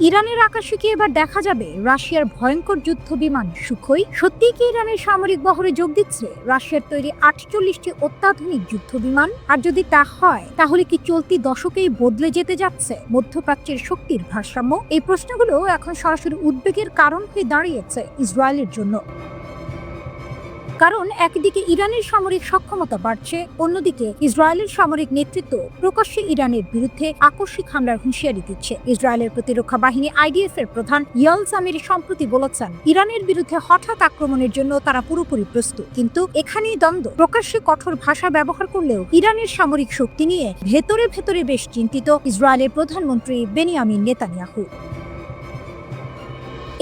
ইরানের আকাশে কি এবার দেখা যাবে রাশিয়ার ভয়ঙ্কর যুদ্ধ বিমান সুখোই? সত্যি কি ইরানের সামরিক বহরে যোগ দিচ্ছে রাশিয়ার তৈরি 48টি অত্যাধুনিক যুদ্ধ বিমান? আর যদি তা হয়, তাহলে কি চলতি দশকেই বদলে যেতে যাচ্ছে মধ্যপ্রাচ্যের শক্তির ভারসাম্য? এই প্রশ্নগুলো এখন সরাসরি উদ্বেগের কারণ হয়ে দাঁড়িয়েছে ইসরায়েলের জন্য। কারণ একদিকে ইরানের সামরিক সক্ষমতা বাড়ছে, অন্যদিকে ইসরায়েলের সামরিক নেতৃত্ব প্রকাশ্যে ইরানের বিরুদ্ধে আকস্মিক হামলার হুঁশিয়ারি দিচ্ছে। ইসরায়েলের প্রতিরক্ষা বাহিনী আইডিএফ এর প্রধান ইয়াল জামিরি সম্প্রতি বলেছেন, ইরানের বিরুদ্ধে হঠাৎ আক্রমণের জন্য তারা পুরোপুরি প্রস্তুত। কিন্তু এখানেই দ্বন্দ্ব। প্রকাশ্যে কঠোর ভাষা ব্যবহার করলেও ইরানের সামরিক শক্তি নিয়ে ভেতরে ভেতরে বেশ চিন্তিত ইসরায়েলের প্রধানমন্ত্রী বেনিয়ামিন নেতানিয়াহু।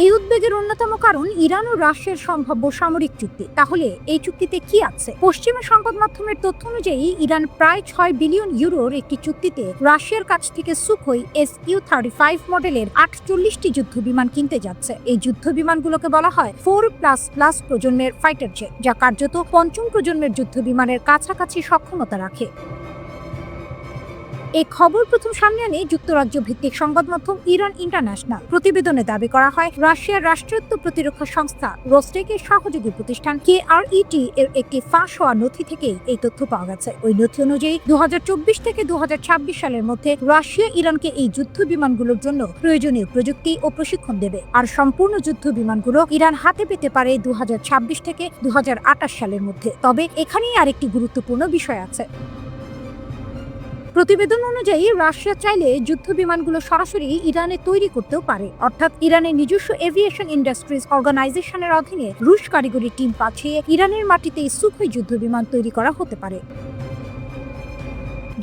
এই উদ্বেগের অন্যতম কারণ ইরান ও রাশিয়ার সম্ভাব্য সামরিক চুক্তি। তাহলে এই চুক্তিতে কি আছে? পশ্চিমা সংবাদ মাধ্যমের তথ্য অনুযায়ী ইরান প্রায় 6 বিলিয়ন ইউরোর একটি চুক্তিতে রাশিয়ার কাছ থেকে সুখোই Su-35 মডেলের 48টি যুদ্ধ বিমান কিনতে যাচ্ছে। এই যুদ্ধ বিমানগুলোকে বলা হয় 4++ প্রজন্মের ফাইটার জেট, যা কার্যত পঞ্চম প্রজন্মের যুদ্ধ বিমানের কাছাকাছি সক্ষমতা রাখে। এই খবর প্রথম সামনে আনে যুক্তরাজ্য ভিত্তিক সংবাদ মাধ্যম ইরান ইন্টারন্যাশনাল। প্রতিবেদনে দাবি করা হয়, রাশিয়ার রাষ্ট্রায়ত্ত প্রতিরক্ষা সংস্থা রোস্টেকের সহযোগী প্রতিষ্ঠান KRET এর একটি ফাঁস হওয়া নথি থেকে এই তথ্য পাওয়া গেছে। ওই নথি অনুযায়ী 2024 থেকে 2026 সালের মধ্যে রাশিয়া ইরানকে এই যুদ্ধ বিমানগুলোর জন্য প্রয়োজনীয় প্রযুক্তি ও প্রশিক্ষণ দেবে, আর সম্পূর্ণ যুদ্ধ বিমানগুলো ইরান হাতে পেতে পারে 2026 থেকে 2028 সালের মধ্যে। তবে এখানেই আরেকটি গুরুত্বপূর্ণ বিষয় আছে। প্রতিবেদন অনুযায়ী রাশিয়া চাইলে যুদ্ধ বিমানগুলো সরাসরি ইরানে তৈরি করতেও পারে, অর্থাৎ ইরানের নিজস্ব এভিয়েশন ইন্ডাস্ট্রিজ অর্গানাইজেশনের অধীনে রুশ কারিগরি টিম পাঠিয়ে ইরানের মাটিতে সুখোই যুদ্ধ বিমান তৈরি করা হতে পারে।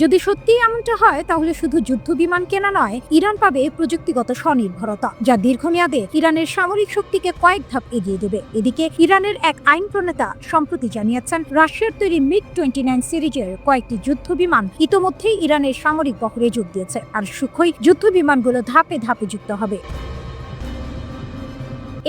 যদি সত্যি এমনটা হয়, তাহলে শুধু যুদ্ধ বিমান কেনা নয়, ইরান পাবে প্রযুক্তিগত স্বনির্ভরতা, যা দীর্ঘমেয়াদে ইরানের সামরিক শক্তিকে কয়েক ধাপ এগিয়ে দেবে। এদিকে ইরানের এক আইন প্রণেতা সম্প্রতি জানিয়েছেন, রাশিয়ার তৈরি MiG-29 সিরিজের কয়েকটি যুদ্ধ বিমান ইতোমধ্যেই ইরানের সামরিক বহরে যোগ দিয়েছে, আর সুখোই যুদ্ধ বিমানগুলো ধাপে ধাপে যুক্ত হবে।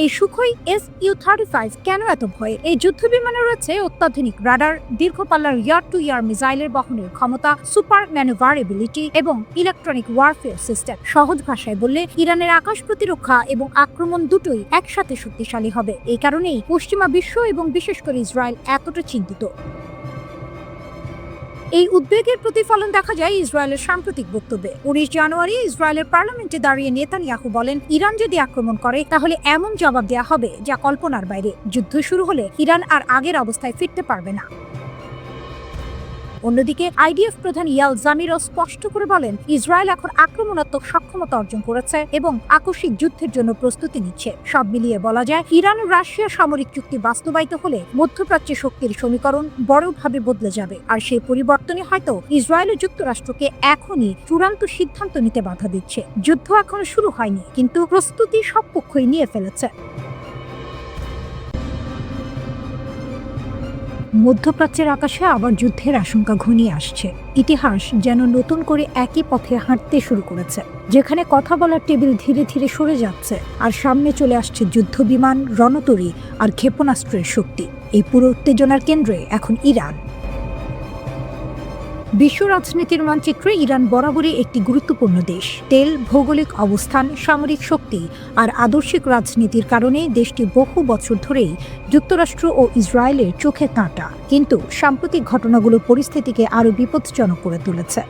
এই সুখোই Su-35 কেন এত ভয়? এই যুদ্ধ বিমানে রয়েছে অত্যাধুনিক রাডার, দীর্ঘপাল্লার ইয়ার টু ইয়ার মিসাইলের বহনের ক্ষমতা, সুপার ম্যানুভারেবিলিটি এবং ইলেকট্রনিক ওয়ারফেয়ার সিস্টেম। সহজ ভাষায় বললে, ইরানের আকাশ প্রতিরক্ষা এবং আক্রমণ দুটোই একসাথে শক্তিশালী হবে। এই কারণেই পশ্চিমা বিশ্ব এবং বিশেষ করে ইসরায়েল এতটা চিন্তিত। এই উদ্বেগের প্রতিফলন দেখা যায় ইসরায়েলের সাম্প্রতিক বক্তব্যে। 19 জানুয়ারি ইসরায়েলের পার্লামেন্টে দাঁড়িয়ে নেতানিয়াহু বলেন, ইরান যদি আক্রমণ করে তাহলে এমন জবাব দেওয়া হবে যা কল্পনার বাইরে। যুদ্ধ শুরু হলে ইরান আর আগের অবস্থায় ফিরতে পারবে না। অন্যদিকে আইডিএফ প্রধান ইয়াল জামিরও স্পষ্ট করে বলেন, ইসরায়েল এখন আক্রমণাত্মক সক্ষমতা অর্জন করেছে এবং আকস্মিক যুদ্ধের জন্য প্রস্তুতি নিচ্ছে। সব মিলিয়ে বলা যায়, ইরান ও রাশিয়া সামরিক চুক্তি বাস্তবায়িত হলে মধ্যপ্রাচ্যের শক্তির সমীকরণ বড়ভাবে বদলে যাবে, আর সেই পরিবর্তনই হয়তো ইসরায়েল ও যুক্তরাষ্ট্রকে এখনই চূড়ান্ত সিদ্ধান্ত নিতে বাধা দিচ্ছে। যুদ্ধ এখনো শুরু হয়নি, কিন্তু প্রস্তুতি সব পক্ষই নিয়ে ফেলেছে। মধ্যপ্রাচ্যের আকাশে আবার যুদ্ধের আশঙ্কা ঘনিয়ে আসছে। ইতিহাস যেন নতুন করে একই পথে হাঁটতে শুরু করেছে, যেখানে কথা বলার টেবিল ধীরে ধীরে সরে যাচ্ছে, আর সামনে চলে আসছে যুদ্ধ বিমান, রণতরী আর ক্ষেপণাস্ত্রের শক্তি। এই পুরো উত্তেজনার কেন্দ্রে এখন ইরান। বিশ্ব রাজনীতির মানচিত্রে ইরান বরাবরই একটি গুরুত্বপূর্ণ দেশ। তেল, ভৌগোলিক অবস্থান, সামরিক শক্তি আর আদর্শিক রাজনীতির কারণে দেশটি বহু বছর ধরেই যুক্তরাষ্ট্র ও ইসরায়েলের চোখে কাঁটা। কিন্তু সাম্প্রতিক ঘটনাগুলো পরিস্থিতিকে আরও বিপজ্জনক করে তুলেছে।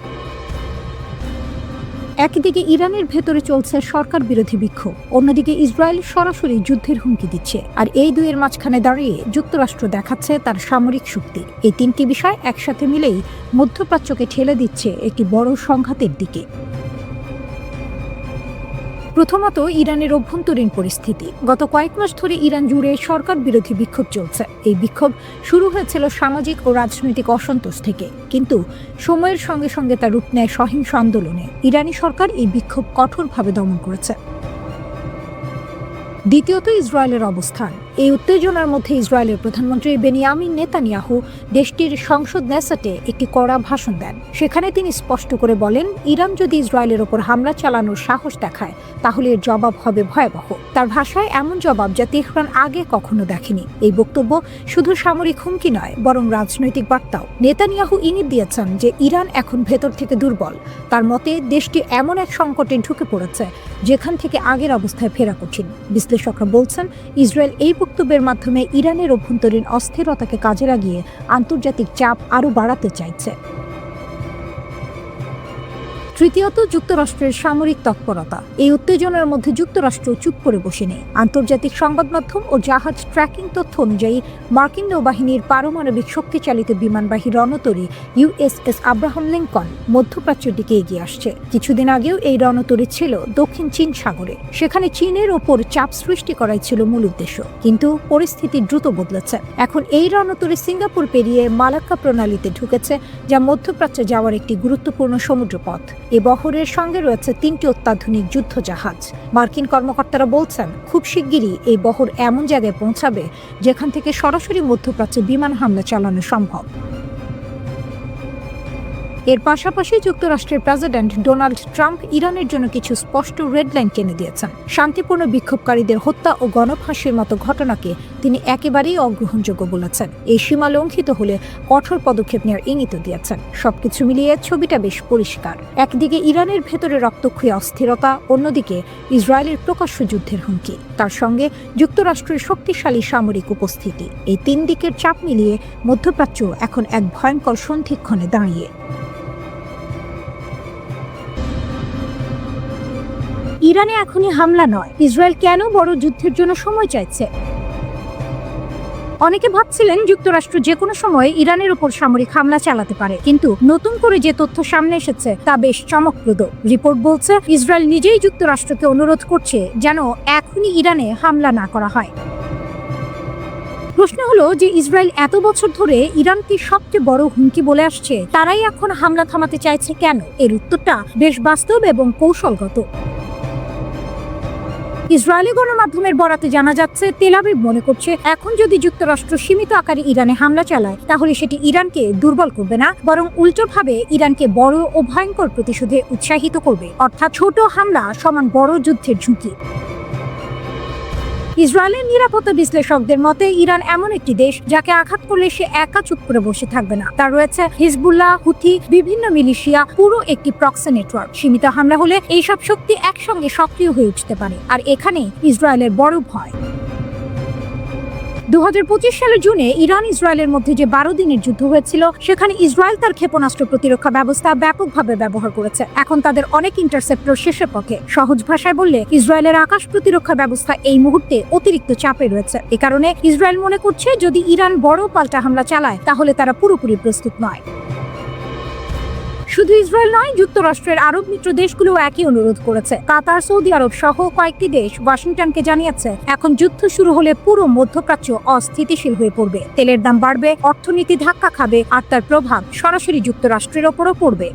একদিকে ইরানের ভেতরে চলছে সরকার বিরোধী বিক্ষোভ, অন্যদিকে ইসরায়েল সরাসরি যুদ্ধের হুমকি দিচ্ছে, আর এই দুইয়ের মাঝখানে দাঁড়িয়ে যুক্তরাষ্ট্র দেখাচ্ছে তার সামরিক শক্তি। এই তিনটি বিষয় একসাথে মিলেই মধ্যপ্রাচ্যকে ঠেলে দিচ্ছে একটি বড় সংঘাতের দিকে। প্রথমত, ইরানের অভ্যন্তরীণ পরিস্থিতি। গত কয়েক মাস ধরে ইরান জুড়ে সরকার বিরোধী বিক্ষোভ চলছে। এই বিক্ষোভ শুরু হয়েছিল সামাজিক ও রাজনৈতিক অসন্তোষ থেকে, কিন্তু সময়ের সঙ্গে সঙ্গে তা রূপ নেয় সহিংস আন্দোলনে। ইরানি সরকার এই বিক্ষোভ কঠোরভাবে দমন করেছে। দ্বিতীয়ত, ইসরায়েলের অবস্থান। এই উত্তেজনার মধ্যে ইসরায়েলের প্রধানমন্ত্রী বেনিয়ামিন নেতানিয়াহু দেশটির সংসদ নেসেটে একটি কড়া ভাষণ দেন। সেখানে তিনি স্পষ্ট করে বলেন, ইরান যদি ইসরায়েলের ওপর হামলা চালানোর সাহস দেখায় তাহলে এর জবাব হবে ভয়াবহ। তার ভাষায় এমন জবাব যা তেহরান আগে কখনো দেখেনি। এই বক্তব্য শুধু সামরিক হুমকি নয়, বরং রাজনৈতিক বার্তাও। নেতানিয়াহু ইঙ্গিত দিয়েছেন যে ইরান এখন ভেতর থেকে দুর্বল। তার মতে দেশটি এমন এক সংকটে ঢুকে পড়েছে যেখান থেকে আগের অবস্থায় ফেরা কঠিন। বিশ্লেষকরা বলছেন, ইসরায়েল এই বক্তব্যের মাধ্যমে ইরানের অভ্যন্তরীণ অস্থিরতাকে কাজে লাগিয়ে আন্তর্জাতিক চাপ আরও বাড়াতে চাইছে। তৃতীয়ত, যুক্তরাষ্ট্রের সামরিক তৎপরতা। এই উত্তেজনার মধ্যে যুক্তরাষ্ট্র চুপ করে বসে নেই। আন্তর্জাতিক সংবাদ মাধ্যম ও জাহাজ ট্র্যাকিং তথ্য অনুযায়ী মার্কিন নৌবাহিনীর পারমাণবিক শক্তিচালিত বিমানবাহী রণতরী USS আব্রাহাম লিঙ্কন মধ্যপ্রাচ্যের দিকে এগিয়ে আসছে। কিছুদিন আগেও এই রণতরী ছিল দক্ষিণ চীন সাগরে। সেখানে চীনের ওপর চাপ সৃষ্টি করাই ছিল মূল উদ্দেশ্য, কিন্তু পরিস্থিতি দ্রুত বদলেছে। এখন এই রণতরী সিঙ্গাপুর পেরিয়ে মালাক্কা প্রণালীতে ঢুকেছে, যা মধ্যপ্রাচ্যে যাওয়ার একটি গুরুত্বপূর্ণ সমুদ্রপথ। এ বহরের সঙ্গে রয়েছে 3টি অত্যাধুনিক যুদ্ধ জাহাজ। মার্কিন কর্মকর্তারা বলছেন, খুব শিগগিরই এই বহর এমন জায়গায় পৌঁছাবে যেখান থেকে সরাসরি মধ্যপ্রাচ্যে বিমান হামলা চালানো সম্ভব। এর পাশাপাশি যুক্তরাষ্ট্রের প্রেসিডেন্ট ডোনাল্ড ট্রাম্প ইরানের জন্য কিছু স্পষ্ট রেডলাইন টেনে দিয়েছেন। শান্তিপূর্ণ বিক্ষোভকারীদের হত্যা ও গণফাঁসির মতো ঘটনাকে তিনি একেবারেই অগ্রহণযোগ্য বলেছেন। এই সীমা লঙ্ঘিত হলে কঠোর পদক্ষেপ নেওয়ার ইঙ্গিত দিয়েছেন। সবকিছু মিলিয়ে ছবিটা বেশ পরিষ্কার। একদিকে ইরানের ভেতরে রক্তক্ষয়ী অস্থিরতা, অন্যদিকে ইসরায়েলের প্রকাশ্য যুদ্ধের হুমকি, তার সঙ্গে যুক্তরাষ্ট্রের শক্তিশালী সামরিক উপস্থিতি। এই 3 দিকের চাপ মিলিয়ে মধ্যপ্রাচ্য এখন এক ভয়ঙ্কর সন্ধিক্ষণে দাঁড়িয়ে। ইরানে এখনই হামলা নয়, ইসরায়েল কেন বড় যুদ্ধের জন্য সময় চাইছে? অনেকে ভাবছিলেন যুক্তরাষ্ট্র যে কোনো সময় ইরানের উপর সামরিক হামলা চালাতে পারে, কিন্তু নতুন করে যে তথ্য সামনে এসেছে তা বেশ চমকপ্রদ। রিপোর্ট বলছে, ইসরায়েল নিজেই যুক্তরাষ্ট্রকে অনুরোধ করছে যেন এখনই ইরানে হামলা না করা হয়। প্রশ্ন হলো যে ইসরায়েল এত বছর ধরে ইরানকে সবচেয়ে বড় হুমকি বলে আসছে, তারাই এখন হামলা থামাতে চাইছে কেন? এর উত্তরটা বেশ বাস্তব এবং কৌশলগত। ইসরায়েলি গণমাধ্যমের বরাতে জানা যাচ্ছে, তেল আবিব মনে করছে এখন যদি যুক্তরাষ্ট্র সীমিত আকারে ইরানে হামলা চালায় তাহলে সেটি ইরানকে দুর্বল করবে না, বরং উল্টোভাবে ইরানকে বড় ও ভয়ঙ্কর প্রতিশোধে উৎসাহিত করবে। অর্থাৎ ছোট হামলা সমান বড় যুদ্ধের ঝুঁকি। ইসরায়েলের নিরাপত্তা বিশ্লেষকদের মতে ইরান এমন একটি দেশ যাকে আঘাত করলে সে একা চুপ করে বসে থাকবে না। তার রয়েছে হিজবুল্লাহ, হুথি, বিভিন্ন মিলিশিয়া, পুরো একটি প্রক্সি নেটওয়ার্ক। সীমিত হামলা হলে এইসব শক্তি একসঙ্গে সক্রিয় হয়ে উঠতে পারে, আর এখানেই ইসরায়েলের বড় ভয়। 2025 সালের জুনে ইরান ইসরায়েলের মধ্যে যে 12 দিনের যুদ্ধ হয়েছিল, সেখানে ইসরায়েল তার ক্ষেপণাস্ত্র প্রতিরক্ষা ব্যবস্থা ব্যাপকভাবে ব্যবহার করেছে। এখন তাদের অনেক ইন্টারসেপ্টর শেষের পথে। সহজ ভাষায় বললে, ইসরায়েলের আকাশ প্রতিরক্ষা ব্যবস্থা এই মুহূর্তে অতিরিক্ত চাপে রয়েছে। এ কারণে ইসরায়েল মনে করছে যদি ইরান বড় পাল্টা হামলা চালায় তাহলে তারা পুরোপুরি প্রস্তুত নয়। শুধু ইসরায়েল নয়, যুক্তরাষ্ট্রের আরব মিত্র দেশগুলো একই অনুরোধ করেছে। কাতার, সৌদি আরব সহ কয়েকটি দেশ ওয়াশিংটনকে জানিয়েছে এখন যুদ্ধ শুরু হলে পুরো মধ্যপ্রাচ্য অস্থিতিশীল হয়ে পড়বে। তেলের দাম বাড়বে, অর্থনীতি ধাক্কা খাবে, আর তার প্রভাব সরাসরি যুক্তরাষ্ট্রের ওপরও পড়বে।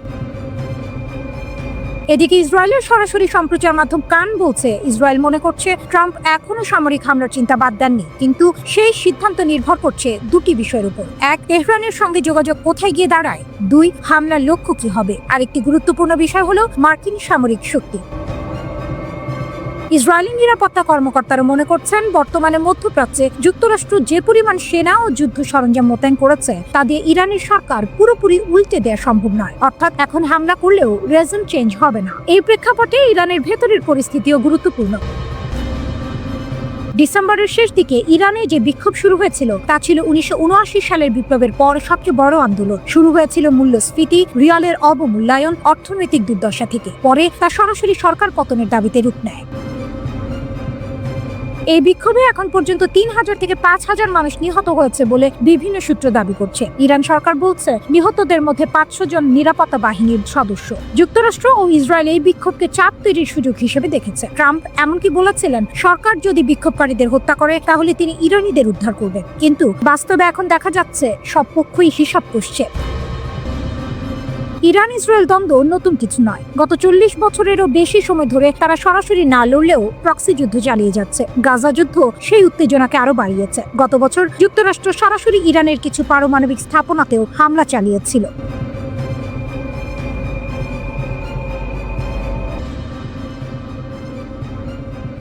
এদিকে ইসরায়েলের সরাসরি সম্প্রচার মাধ্যম কান বলছে, ইসরায়েল মনে করছে ট্রাম্প এখনো সামরিক হামলার চিন্তা বাদ দেননি, কিন্তু সেই সিদ্ধান্ত নির্ভর করছে দুটি বিষয়ের উপর। 1, তেহরানের সঙ্গে যোগাযোগ কোথায় গিয়ে দাঁড়ায়। 2, হামলার লক্ষ্য কি হবে। আরেকটি গুরুত্বপূর্ণ বিষয় হলো মার্কিন সামরিক শক্তি। ইসরায়েলি নিরাপত্তা কর্মকর্তারা মনে করছেন বর্তমানে মধ্যপ্রাচ্যে যুক্তরাষ্ট্র যে পরিমাণ সেনা ও যুদ্ধ সরঞ্জাম মোতায়েন করেছে তা দিয়ে ইরানের সরকার পুরোপুরি উল্টে দেওয়া সম্ভব নয়। অর্থাৎ এখন হামলা করলেও রেজন চেঞ্জ হবে না। এই প্রেক্ষাপটে ইরানের ভেতরের পরিস্থিতিও গুরুত্বপূর্ণ। ডিসেম্বরের শেষ দিকে ইরানে যে বিক্ষোভ শুরু হয়েছিল তা ছিল 1979 সালের বিপ্লবের পর সবচেয়ে বড় আন্দোলন। শুরু হয়েছিল মূল্যস্ফীতি, রিয়ালের অবমূল্যায়ন, অর্থনৈতিক দুর্দশা থেকে। পরে তা সরাসরি সরকার পতনের দাবিতে রূপ নেয়। এই বিক্ষোভে এখন পর্যন্ত 3000 থেকে 5000 মানুষ নিহত হয়েছে বলে বিভিন্ন সূত্র দাবি করছে। ইরান সরকার বলছে নিহতদের মধ্যে 500 জন নিরাপত্তা বাহিনীর সদস্য। যুক্তরাষ্ট্র ও ইসরায়েল এই বিক্ষোভকে চাপ তৈরির সুযোগ হিসেবে দেখেছে। ট্রাম্প এমনকি বলেছিলেন সরকার যদি বিক্ষোভকারীদের হত্যা করে তাহলে তিনি ইরানিদের উদ্ধার করবেন, কিন্তু বাস্তবে এখন দেখা যাচ্ছে সব পক্ষই হিসাব কষছে। ইরান ইসরায়েল দ্বন্দ্ব নতুন কিছু নয়। গত 40 বছরেরও বেশি সময় ধরে তারা সরাসরি না লড়লেও প্রক্সি যুদ্ধ চালিয়ে যাচ্ছে। গাজা যুদ্ধ সেই উত্তেজনাকে আরো বাড়িয়েছে। গত বছর যুক্তরাষ্ট্র সরাসরি ইরানের কিছু পারমাণবিক স্থাপনাতেও হামলা চালিয়েছিল।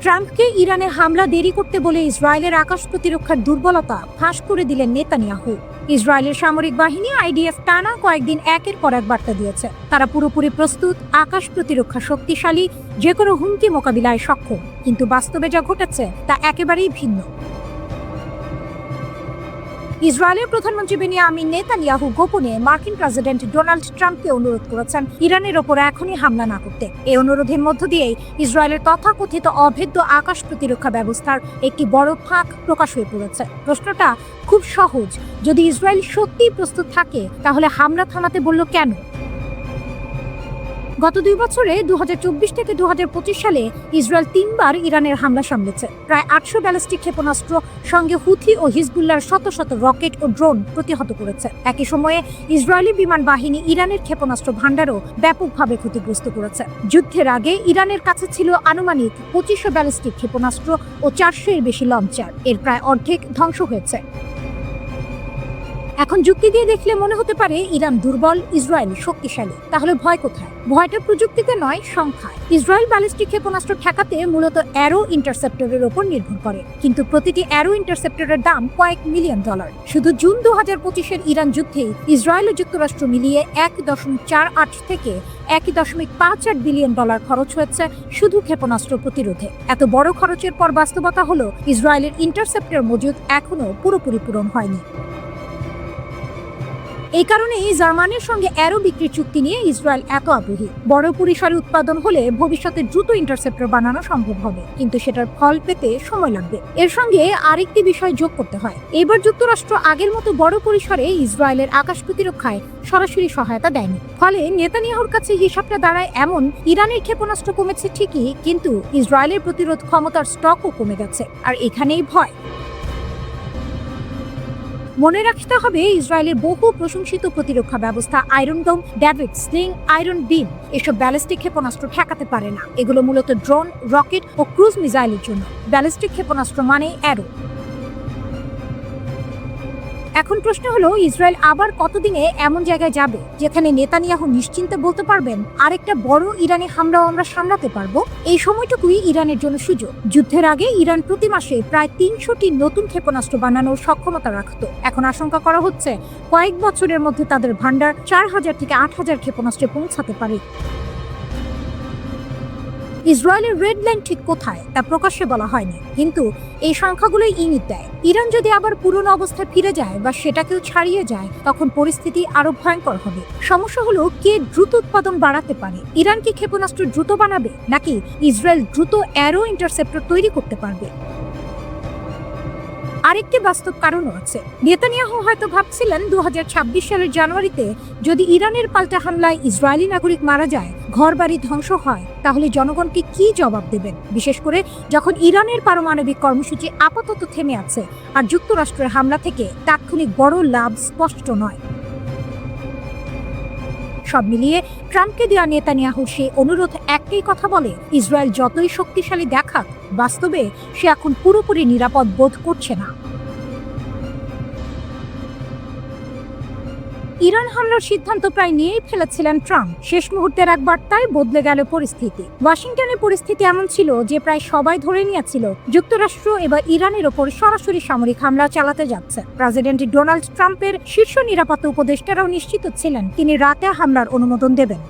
ট্রাম্পকে ইরানে হামলা দেরি করতে বলে ইসরায়েলের আকাশ প্রতিরক্ষার দুর্বলতা ফাঁস করে দিলেন নেতানিয়াহু। ইসরায়েলের সামরিক বাহিনী আইডিএফ টানা কয়েকদিন একের পর এক বার্তা দিয়েছে তারা পুরোপুরি প্রস্তুত, আকাশ প্রতিরক্ষা শক্তিশালী, যে কোনো হুমকি মোকাবিলায় সক্ষম। কিন্তু বাস্তবে যা ঘটেছে তা একেবারেই ভিন্ন। ইসরায়েলের প্রধানমন্ত্রী বেনিয়ামিন নেতানিয়াহু গোপনে মার্কিন প্রেসিডেন্ট ডোনাল্ড ট্রাম্পকে অনুরোধ করেছেন ইরানের ওপর এখনই হামলা না করতে। এই অনুরোধের মধ্য দিয়েই ইসরায়েলের তথাকথিত অভেদ্য আকাশ প্রতিরক্ষা ব্যবস্থার একটি বড় ফাঁক প্রকাশ হয়ে পড়েছে। প্রশ্নটা খুব সহজ, যদি ইসরায়েল সত্যিই প্রস্তুত থাকে তাহলে হামলা থামাতে বলল কেন? গত 2 বছরে 2024 থেকে 2025 সালে ইসরায়েল 3বার ইরানের হামলা সামলেছে। প্রায় 800 ব্যালিস্টিক ক্ষেপণাস্ত্র সঙ্গে হুথি ও হিজবুল্লাহর শত শত রকেট ও ড্রোন প্রতিহত করেছে। একই সময়ে ইসরায়েলি বিমান বাহিনী ইরানের ক্ষেপণাস্ত্র ভান্ডারও ব্যাপকভাবে ক্ষতিগ্রস্ত করেছে। যুদ্ধের আগে ইরানের কাছে ছিল আনুমানিক 2500 ব্যালিস্টিক ক্ষেপণাস্ত্র ও 400-এর বেশি লঞ্চার। এর প্রায় অর্ধেক ধ্বংস হয়েছে। এখন যুক্তি দিয়ে দেখলে মনে হতে পারে ইরান দুর্বল, ইসরায়েল শক্তিশালী। তাহলে ভয় কোথায়? ভয়টা প্রযুক্তিতে নয়, সংখ্যায়। ইসরায়েল ব্যালিস্টিক ক্ষেপণাস্ত্র ঠেকাতে মূলত অ্যারো ইন্টারসেপ্টরের উপর নির্ভর করে, কিন্তু প্রতিটি অ্যারো ইন্টারসেপ্টরের দাম কয়েক মিলিয়ন ডলার। শুধু জুন 2025-এর ইরান যুদ্ধে ইসরায়েল ও যুক্তরাষ্ট্র মিলিয়ে 1.48 থেকে 1.58 বিলিয়ন ডলার খরচ হয়েছে শুধু ক্ষেপণাস্ত্র প্রতিরোধে। এত বড় খরচের পর বাস্তবতা হলো ইসরায়েলের ইন্টারসেপ্টর মজুদ এখনো পুরোপুরি পূরণ হয়নি। এই কারণেই জার্মানির সঙ্গে অ্যারো বিক্রির চুক্তি নিয়ে ইসরায়েল এত আগ্রহী। বড় পরিসরে উৎপাদন হলে ভবিষ্যতে দ্রুত ইন্টারসেপ্টর বানানো সম্ভব হবে, কিন্তু সেটার ফল পেতে সময় লাগবে। এর সঙ্গে আরেকটি বিষয় যোগ করতে হয়, এবার যুক্তরাষ্ট্র আগের মতো বড় পরিসরে ইসরায়েলের আকাশ প্রতিরক্ষায় সরাসরি সহায়তা দেয়নি। ফলে নেতানিয়াহুর কাছে হিসাবটা দাঁড়ায় এমন, ইরানের ক্ষেপণাস্ত্র কমেছে ঠিকই, কিন্তু ইসরায়েলের প্রতিরোধ ক্ষমতার স্টকও কমে গেছে। আর এখানেই ভয়। মনে রাখতে হবে, ইসরায়েলের বহু প্রশংসিত প্রতিরক্ষা ব্যবস্থা আয়রন ডোম, ডেভিড স্লিং, আয়রন বিম এসব ব্যালিস্টিক ক্ষেপণাস্ত্র ঠেকাতে পারে না। এগুলো মূলত ড্রোন, রকেট ও ক্রুজ মিসাইলের জন্য। ব্যালিস্টিক ক্ষেপণাস্ত্র মানে অ্যারো। এখন প্রশ্ন হলো, ইসরায়েল আবার কতদিনে এমন জায়গায় যাবে যেখানে নেতানিয়াহু নিশ্চিন্তে বলতে পারবেন আরেকটা বড় ইরানি হামলাও আমরা সামলাতে পারবো? এই সময়টুকুই ইরানের জন্য সুযোগ। যুদ্ধের আগে ইরান প্রতি মাসে প্রায় 300টি নতুন ক্ষেপণাস্ত্র বানানোর সক্ষমতা রাখত। এখন আশঙ্কা করা হচ্ছে কয়েক বছরের মধ্যে তাদের ভান্ডার 4000 থেকে 8000 ক্ষেপণাস্ত্রে পৌঁছাতে পারে। ইসরায়েলের রেড লাইন ঠিক কোথায় তা প্রকাশ্যে বলা হয়নি, কিন্তু এই সংখ্যাগুলোই ইঙ্গিত দেয় ইরান যদি আবার পুরনো অবস্থায় ফিরে যায় বা সেটাকেও ছাড়িয়ে যায়, তখন পরিস্থিতি আরো ভয়ঙ্কর হবে। সমস্যা হলো, কে দ্রুত উৎপাদন বাড়াতে পারে? ইরান কি ক্ষেপণাস্ত্র দ্রুত বানাবে, নাকি ইসরায়েল দ্রুত অ্যারো ইন্টারসেপ্টর তৈরি করতে পারবে? আরেকটি বাস্তব কারণও আছে। নেতানিয়াহু হয়তো ভাবছিলেন 2026 সালের জানুয়ারিতে যদি ইরানের পাল্টা হামলায় ইসরায়েলি নাগরিক মারা যায়, ঘরবাড়ি ধ্বংস হয়, তাহলে জনগণকে কি জবাব দেবেন? বিশেষ করে যখন ইরানের পারমাণবিক কর্মসূচি আপাতত থেমে আছে আর যুক্তরাষ্ট্রের হামলা থেকে তাৎক্ষণিক বড় লাভ স্পষ্ট নয়। সব মিলিয়ে ট্রাম্পকে দেওয়া নেতানিয়াহুর সেই অনুরোধ একটাই কথা বলে, ইসরায়েল যতই শক্তিশালী দেখাক, বাস্তবে সে এখন পুরোপুরি নিরাপদ বোধ করছে না। ইরান হামলার সিদ্ধান্ত প্রায় নিয়েই ফেলেছিলেন ট্রাম্প। শেষ মুহূর্তের এক বার্তায় বদলে গেল পরিস্থিতি। ওয়াশিংটনের পরিস্থিতি এমন ছিল যে প্রায় সবাই ধরে নিয়েছিল যুক্তরাষ্ট্র এবার ইরানের ওপর সরাসরি সামরিক হামলা চালাতে যাচ্ছে। প্রেসিডেন্ট ডোনাল্ড ট্রাম্পের শীর্ষ নিরাপত্তা উপদেষ্টারাও নিশ্চিত ছিলেন তিনি রাতে হামলার অনুমোদন দেবেন।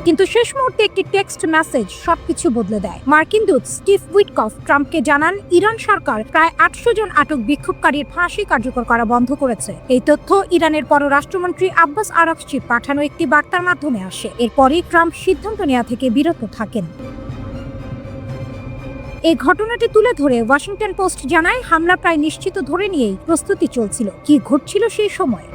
কিন্তু শেষ মুহূর্তে একটি টেক্সট মেসেজ সবকিছু বদলে দেয়। মার্কিন দূত স্টিভ উইটকফ ট্রাম্পকে জানান, ইরান সরকার প্রায় 800 জন আটক বিক্ষোভকারীর ফাঁসি কার্যকর করা বন্ধ করেছে। এই তথ্য ইরানের পররাষ্ট্রমন্ত্রী আব্বাস আরাকচির পাঠানো একটি বার্তার মাধ্যমে আসে। এরপরই ট্রাম্প সিদ্ধান্ত নেওয়া থেকে বিরত থাকেন। এই ঘটনাটি তুলে ধরে ওয়াশিংটন পোস্ট জানায়, হামলা প্রায় নিশ্চিত ধরে নিয়েই প্রস্তুতি চলছিল। কি ঘটছিল সেই সময়?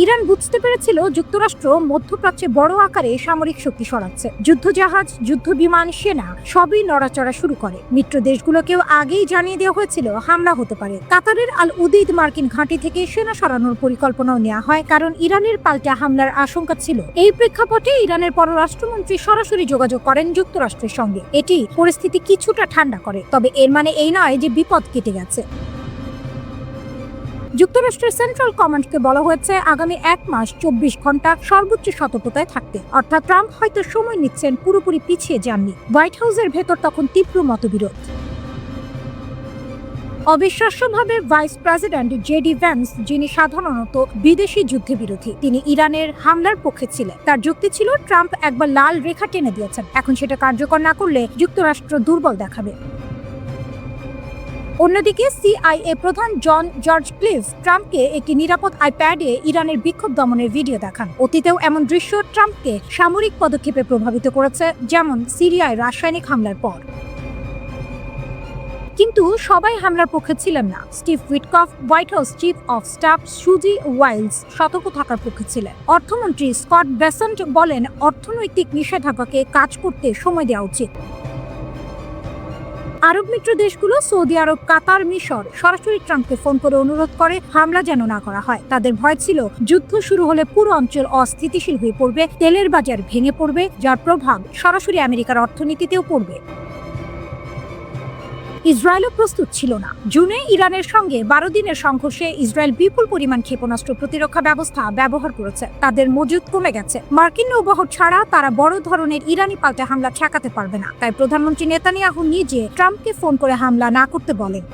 ইরান বুঝতে পেরেছিল যুক্তরাষ্ট্র মধ্যপ্রাচ্যে বড় আকারে সামরিক শক্তি সরাচ্ছে। যুদ্ধজাহাজ, যুদ্ধ বিমান, সেনা সবই নড়াচড়া শুরু করে। মিত্র দেশগুলোকেও আগেই জানিয়ে দেওয়া হয়েছিল হামলা হতে পারে। কাতারের আল উদেইদ মার্কিন ঘাঁটি থেকে সেনা সরানোর পরিকল্পনাও নেওয়া হয়, কারণ ইরানের পাল্টা হামলার আশঙ্কা ছিল। এই প্রেক্ষাপটে ইরানের পররাষ্ট্রমন্ত্রী সরাসরি যোগাযোগ করেন যুক্তরাষ্ট্রের সঙ্গে। এটি পরিস্থিতি কিছুটা ঠান্ডা করে, তবে এর মানে এই নয় যে বিপদ কেটে গেছে। যুক্তরাষ্ট্রের সেন্ট্রাল কমান্ডকে বলা হয়েছে আগামী 1 মাস 24 ঘন্টা সর্বোচ্চ সতর্কতায় থাকতে। অর্থাৎ ট্রাম্প হয়তো সময় নিচ্ছেন, পুরোপুরি পিছিয়ে যাননি। হোয়াইট হাউসের ভেতর তখন তীব্র মতবিরোধ। অবিশ্বাস্যভাবে ভাইস প্রেসিডেন্ট জেডি ভ্যান্স, যিনি সাধারণত বিদেশি যুদ্ধে বিরোধী, তিনি ইরানের হামলার পক্ষে ছিলেন। তার যুক্তি ছিল ট্রাম্প একবার লাল রেখা টেনে দিয়েছেন, এখন সেটা কার্যকর না করলে যুক্তরাষ্ট্র দুর্বল দেখাবে। অন্যদিকে সিআইএ প্রধান জন জর্জ ক্লিভ ট্রাম্পকে একটি নিরাপদ আইপ্যাডে ইরানের বিক্ষোভ দমনের ভিডিও দেখান। অতীতেও এমন দৃশ্য ট্রাম্পকে সামরিক পদক্ষেপে প্রভাবিত করেছে, যেমন সিরিয়ায় রাসায়নিক হামলার পর। কিন্তু সবাই হামলার পক্ষে ছিলেন না। Steve Witkoff, white house chief of staff সুজি ওয়াইলস সতর্ক থাকার পক্ষে ছিলেন। অর্থমন্ত্রী স্কট বেসেন্ট বলেন, অর্থনৈতিক নিষেধাজ্ঞাকে কাজ করতে সময় দেওয়া উচিত। আরব মিত্র দেশগুলো সৌদি আরব, কাতার, মিশর সরাসরি ট্রাম্পকে ফোন করে অনুরোধ করে হামলা যেন না করা হয়। তাদের ভয় ছিল যুদ্ধ শুরু হলে পুরো অঞ্চল অস্থিতিশীল হয়ে পড়বে, তেলের বাজার ভেঙে পড়বে, যার প্রভাব সরাসরি আমেরিকার অর্থনীতিতেও পড়বে। ইসরায়েলও প্রস্তুত ছিল না। জুনে ইরানের সঙ্গে 12 দিনের সংঘর্ষে ইসরায়েল বিপুল পরিমাণ ক্ষেপণাস্ত্র প্রতিরক্ষা ব্যবস্থা ব্যবহার করেছে। তাদের মজুদ কমে গেছে। মার্কিন নৌবহর ছাড়া তারা বড় ধরনের ইরানি পাল্টা হামলা ঠেকাতে পারবে না। তাই প্রধানমন্ত্রী নেতানিয়াহু নিজে ট্রাম্পকে ফোন করে হামলা না করতে বলেন।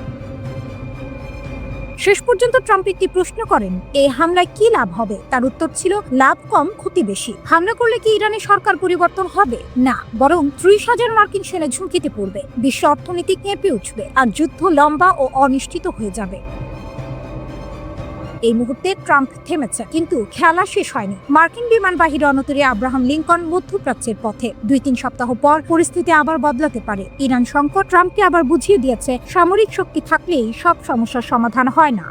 শেষ পর্যন্ত ট্রাম্প একটি প্রশ্ন করেন, এই হামলায় কি লাভ হবে? তার উত্তর ছিল, লাভ কম, ক্ষতি বেশি। হামলা করলে কি ইরানি সরকার পরিবর্তন হবে? না, বরং 30,000 মার্কিন সেনা ঝুঁকিতে পড়বে, বিশ্ব অর্থনীতি কেঁপে উঠবে, আর যুদ্ধ লম্বা ও অনিশ্চিত হয়ে যাবে। এই মুহূর্তে ট্রাম্প থেমেছে, কিন্তু খেলা শেষ হয়নি। মার্কিন বিমানবাহী রণতরী আব্রাহাম লিঙ্কন মধ্যপ্রাচ্যের পথে। 2-3 সপ্তাহ পর পরিস্থিতি আবার বদলাতে পারে। ইরান সংকট ট্রাম্পকে আবার বুঝিয়ে দিয়েছে, সামরিক শক্তি থাকলেই সব সমস্যার সমাধান হয় না।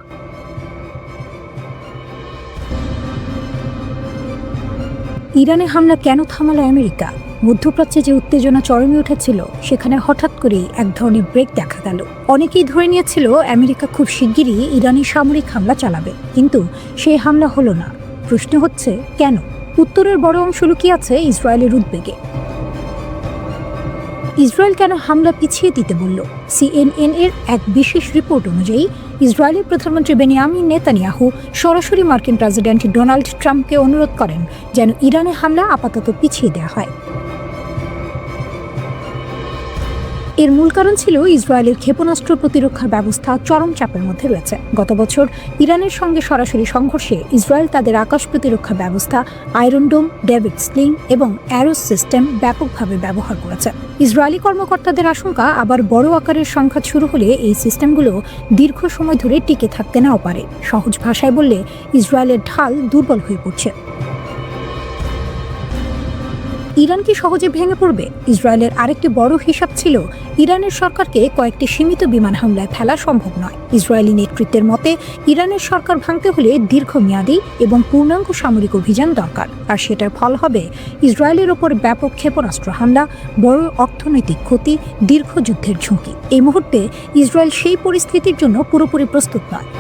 ইরানে হামলা কেন থামালো আমেরিকা? মধ্যপ্রাচ্যে যে উত্তেজনা চরমে উঠেছিল, সেখানে হঠাৎ করেই এক ধরনের ব্রেক দেখা গেল। অনেকেই ধরে নিয়েছিল আমেরিকা খুব শিগগিরই ইরানি সামরিক হামলা চালাবে, কিন্তু সেই হামলা হলো না। প্রশ্ন হচ্ছে কেন? উত্তরের বড় অংশ লুকিয়ে আছে ইসরায়েলের উদ্বেগে। ইসরায়েল কেন হামলা পিছিয়ে দিতে বলল? সিএনএন এর এক বিশেষ রিপোর্ট অনুযায়ী ইসরায়েলের প্রধানমন্ত্রী বেনিয়ামিন নেতানিয়াহু সরাসরি মার্কিন প্রেসিডেন্ট ডোনাল্ড ট্রাম্পকে অনুরোধ করেন যেন ইরানে হামলা আপাতত পিছিয়ে দেওয়া হয়। এর মূল কারণ ছিল ইসরায়েলের ক্ষেপণাস্ত্র প্রতিরক্ষা ব্যবস্থা চরম চাপের মধ্যে রয়েছে। গত বছর ইরানের সঙ্গে সরাসরি সংঘর্ষে ইসরায়েল তাদের আকাশ প্রতিরক্ষা ব্যবস্থা আয়রন ডোম, ডেভিড স্লিং এবং অ্যারোস সিস্টেম ব্যাপকভাবে ব্যবহার করেছে। ইসরায়েলি কর্মকর্তাদের আশঙ্কা, আবার বড় আকারের সংঘাত শুরু হলে এই সিস্টেমগুলো দীর্ঘ সময় ধরে টিকে থাকতে নাও পারে। সহজ ভাষায় বললে, ইসরায়েলের ঢাল দুর্বল হয়ে পড়ছে। ইরান কি সহজে ভেঙে পড়বে? ইসরায়েলের আরেকটি বড় হিসাব ছিল, ইরানের সরকারকে কয়েকটি সীমিত বিমান হামলায় ফেলা সম্ভব নয়। ইসরায়েলি নেতৃত্বের মতে, ইরানের সরকার ভাঙতে হলে দীর্ঘমেয়াদী এবং পূর্ণাঙ্গ সামরিক অভিযান দরকার, আর সেটার ফল হবে ইসরায়েলের ওপর ব্যাপক ক্ষেপণাস্ত্র হামলা, বড় অর্থনৈতিক ক্ষতি, দীর্ঘ যুদ্ধের ঝুঁকি। এই মুহূর্তে ইসরায়েল সেই পরিস্থিতির জন্য পুরোপুরি প্রস্তুত নয়।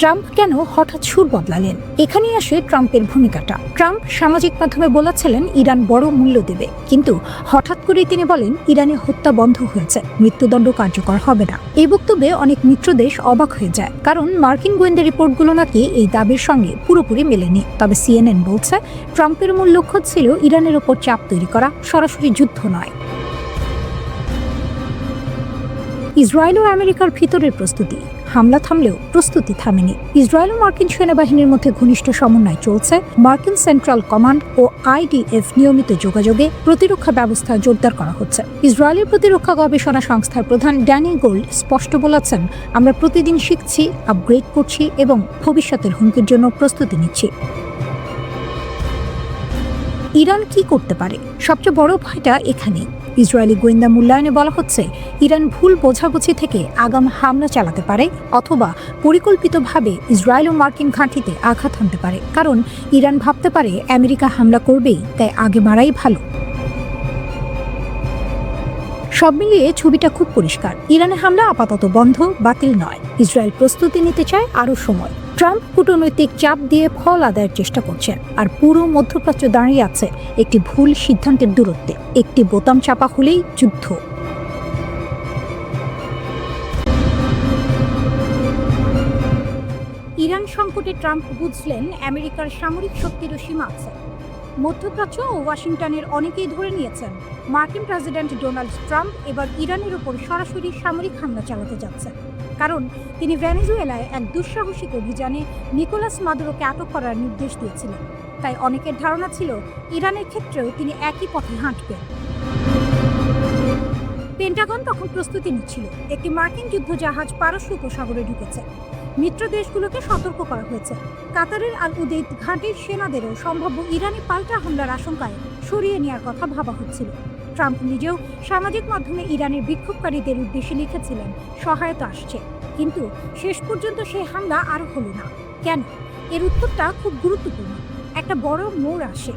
ট্রাম্প কেন হঠাৎ সুর বদলালেন? এখানেই আসে ট্রাম্পের ভূমিকাটা। ট্রাম্প সামাজিক মাধ্যমে বলেছিলেন ইরান বড় মূল্য দেবে, কিন্তু হঠাৎ করেই তিনি বলেন ইরানে হত্যা বন্ধ হয়েছে, মৃত্যুদণ্ড কার্যকর হবে না। এই বক্তব্যে অনেক মিত্রদেশ অবাক হয়ে যায়, কারণ মার্কিন গোয়েন্দা রিপোর্টগুলো নাকি এই দাবির সঙ্গে পুরোপুরি মেলেনি। তবে সিএনএন বলছে, ট্রাম্পের মূল লক্ষ্য ছিল ইরানের ওপর চাপ তৈরি করা, সরাসরি যুদ্ধ নয়। ইসরায়েল ও আমেরিকার ভিতরের প্রস্তুতি। হামলা থামলেও প্রস্তুতি থামেনি। ইসরায়েল ও মার্কিন সেনাবাহিনীর মধ্যে ঘনিষ্ঠ সমন্বয় চলছে। মার্কিন সেন্ট্রাল কমান্ড ও আইডিএফ নিয়মিত যোগাযোগে প্রতিরক্ষা ব্যবস্থা জোরদার করা হচ্ছে। ইসরায়েলের প্রতিরক্ষা গবেষণা সংস্থার প্রধান ড্যানি গোল্ড স্পষ্ট বলেছেন, আমরা প্রতিদিন শিখছি, আপগ্রেড করছি এবং ভবিষ্যতের হুমকির জন্য প্রস্তুতি নিচ্ছি। ইরান কি করতে পারে? সবচেয়ে বড় ভয়টা এখানেই। ইসরায়েলি গোয়েন্দা মূল্যায়নে বলা হচ্ছে, ইরান ভুল বোঝাবুঝি থেকে আগাম হামলা চালাতে পারে অথবা পরিকল্পিতভাবে ইসরায়েল ও মার্কিন ঘাঁটিতে আঘাত হানতে পারে, কারণ ইরান ভাবতে পারে আমেরিকা হামলা করবেই, তাই আগে মারাই ভালো। সব মিলিয়ে ছবিটা খুব পরিষ্কার। ইরানের হামলা আপাতত বন্ধ, বাতিল নয়। ইসরায়েল প্রস্তুতি নিতে চায় আরও সময়। ট্রাম্প কূটনৈতিক চাপ দিয়ে ফল আদায়ের চেষ্টা করছেন, আর পুরো মধ্যপ্রাচ্য দাঁড়িয়ে আছে একটি ভুল সিদ্ধান্তের দূরত্বে। একটি বোতাম চাপা হলেই যুদ্ধ। ইরান সংকটে ট্রাম্প বুঝলেন আমেরিকার সামরিক শক্তিরও সীমা আছে। মধ্যপ্রাচ্য ও ওয়াশিংটনের অনেকেই ধরে নিয়েছেন মার্কিন প্রেসিডেন্ট ডোনাল্ড ট্রাম্প এবার ইরানের উপর সরাসরি সামরিক হামলা চালাতে যাচ্ছেন, কারণ তিনি ভেনেজুয়েলায় এক দুঃসাহসিক অভিযানে নিকোলাস মাদুরোকে আটক করার নির্দেশ দিয়েছিলেন। তাই অনেকের ধারণা ছিল ইরানের ক্ষেত্রেও তিনি একই পথে হাঁটবেন। পেন্টাগন তখন প্রস্তুতি নিচ্ছিল। একটি মার্কিন যুদ্ধজাহাজ পারস্য উপসাগরে ঢুকেছে। মিত্র দেশগুলোকে সতর্ক করা হয়েছে। কাতারের আল উদেইদ ঘাঁটির সেনাদেরও সম্ভাব্য ইরানি পাল্টা হামলার আশঙ্কায় সরিয়ে নেওয়ার কথা ভাবা হচ্ছিল। ট্রাম্প নিজেও সামাজিক মাধ্যমে ইরানের বিক্ষোভকারীদের উদ্দেশ্যে লিখেছিলেন সহায়তা আসছে, কিন্তু শেষ পর্যন্ত সেই হামলা আর হলো না। কেন? এর উত্তরটা খুব গুরুত্বপূর্ণ। একটা বড় মোড় আসে।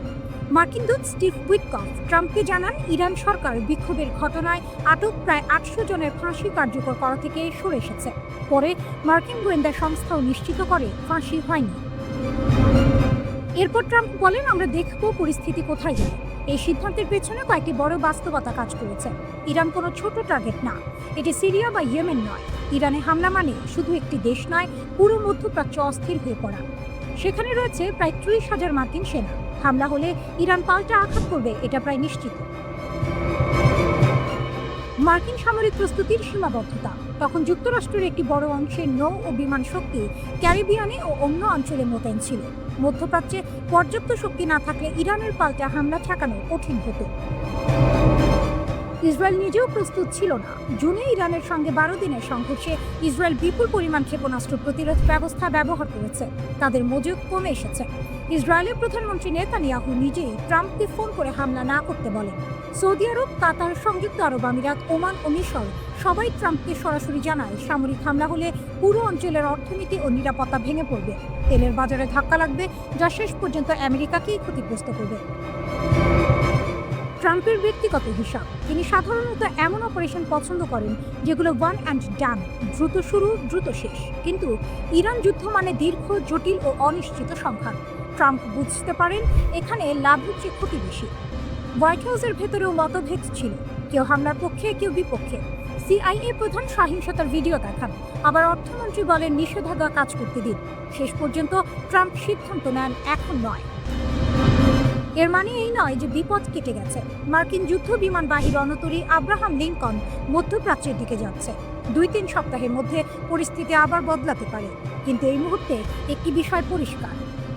মার্কিন দূত স্টিভ উইটকফ ট্রাম্পকে জানান, ইরান সরকার বিক্ষোভের ঘটনায় আটক প্রায় 800 জনের ফাঁসি কার্যকর করা থেকে সরে এসেছে। পরে মার্কিন গোয়েন্দা সংস্থাও নিশ্চিত করে ফাঁসি হয়নি। এরপর ট্রাম্প বলেন, আমরা দেখব পরিস্থিতি কোথায় যায়। এই সিদ্ধান্তের পেছনে কয়েকটি বড় বাস্তবতা কাজ করেছে। ইরান কোনো ছোট টার্গেট না। এটি সিরিয়া বা ইয়েমেন নয়। ইরানে হামলা মানে শুধু একটি দেশ নয়, পুরো মধ্যপ্রাচ্য অস্থির হয়ে পড়া। সেখানে রয়েছে প্রায় 30,000 মার্কিন সেনা। হামলা হলে ইরান পাল্টা আঘাত করবে, এটা প্রায় নিশ্চিত। মার্কিন সামরিক প্রস্তুতির সীমাবদ্ধতা। তখন যুক্তরাষ্ট্রের একটি বড় অংশের নৌ ও বিমান শক্তি ক্যারিবিয়ানে ও অন্য অঞ্চলে মোতায়েন ছিল। মধ্যপ্রাচ্যে পর্যাপ্ত শক্তি না থাকলে ইরানের পাল্টা হামলা ঠেকানো কঠিন হতো। ইসরায়েল নিজেও প্রস্তুত ছিল না। জুনে ইরানের সঙ্গে 12 দিনের সংঘর্ষে ইসরায়েল বিপুল পরিমাণ ক্ষেপণাস্ত্র প্রতিরোধ ব্যবস্থা ব্যবহার করেছে। তাদের মজুদ কমে এসেছে। ইসরায়েলের প্রধানমন্ত্রী নেতানিয়াহু নিজেই ট্রাম্পকে ফোন করে হামলা না করতে বলেন। সৌদি আরব, কাতার, সংযুক্ত আরব আমিরাত, ওমান ও মিশর সবাই ট্রাম্পকে সরাসরি জানায় সামরিক হামলা হলে পুরো অঞ্চলের অর্থনীতি ও নিরাপত্তা ভেঙে পড়বে। তেলের বাজারে ধাক্কা লাগবে, যা শেষ পর্যন্ত আমেরিকাকেই ক্ষতিগ্রস্ত করবে। ট্রাম্পের ব্যক্তিগত হিসাব, তিনি সাধারণত এমন অপারেশন পছন্দ করেন যেগুলো ওয়ান অ্যান্ড ডান, দ্রুত শুরু দ্রুত শেষ। কিন্তু ইরান যুদ্ধ মানে দীর্ঘ, জটিল ও অনিশ্চিত সংঘাত। ট্রাম্প বুঝতে পারেন এখানে লাভের চেয়ে ক্ষতি বেশি। হোয়াইট হাউসের ভেতরেও মতভেদ ছিল, কেউ হামলার পক্ষে, কেউ বিপক্ষে। সিআইএ প্রধান সহিংসতার ভিডিও দেখান, আবার অর্থমন্ত্রী বলেন নিষেধাজ্ঞা কাজ করতে দিন। শেষ পর্যন্ত ট্রাম্প সিদ্ধান্ত নেন এখন নয়। এর মানে এই নয় যে বিপদ কেটে গেছে। মার্কিন যুদ্ধ বিমানবাহী রণতরী আব্রাহাম লিঙ্কন মধ্যপ্রাচ্যের দিকে যাচ্ছে। 2-3 সপ্তাহের মধ্যে পরিস্থিতি আবার বদলাতে পারে। কিন্তু এই মুহূর্তে একটি বিষয় পরিষ্কার,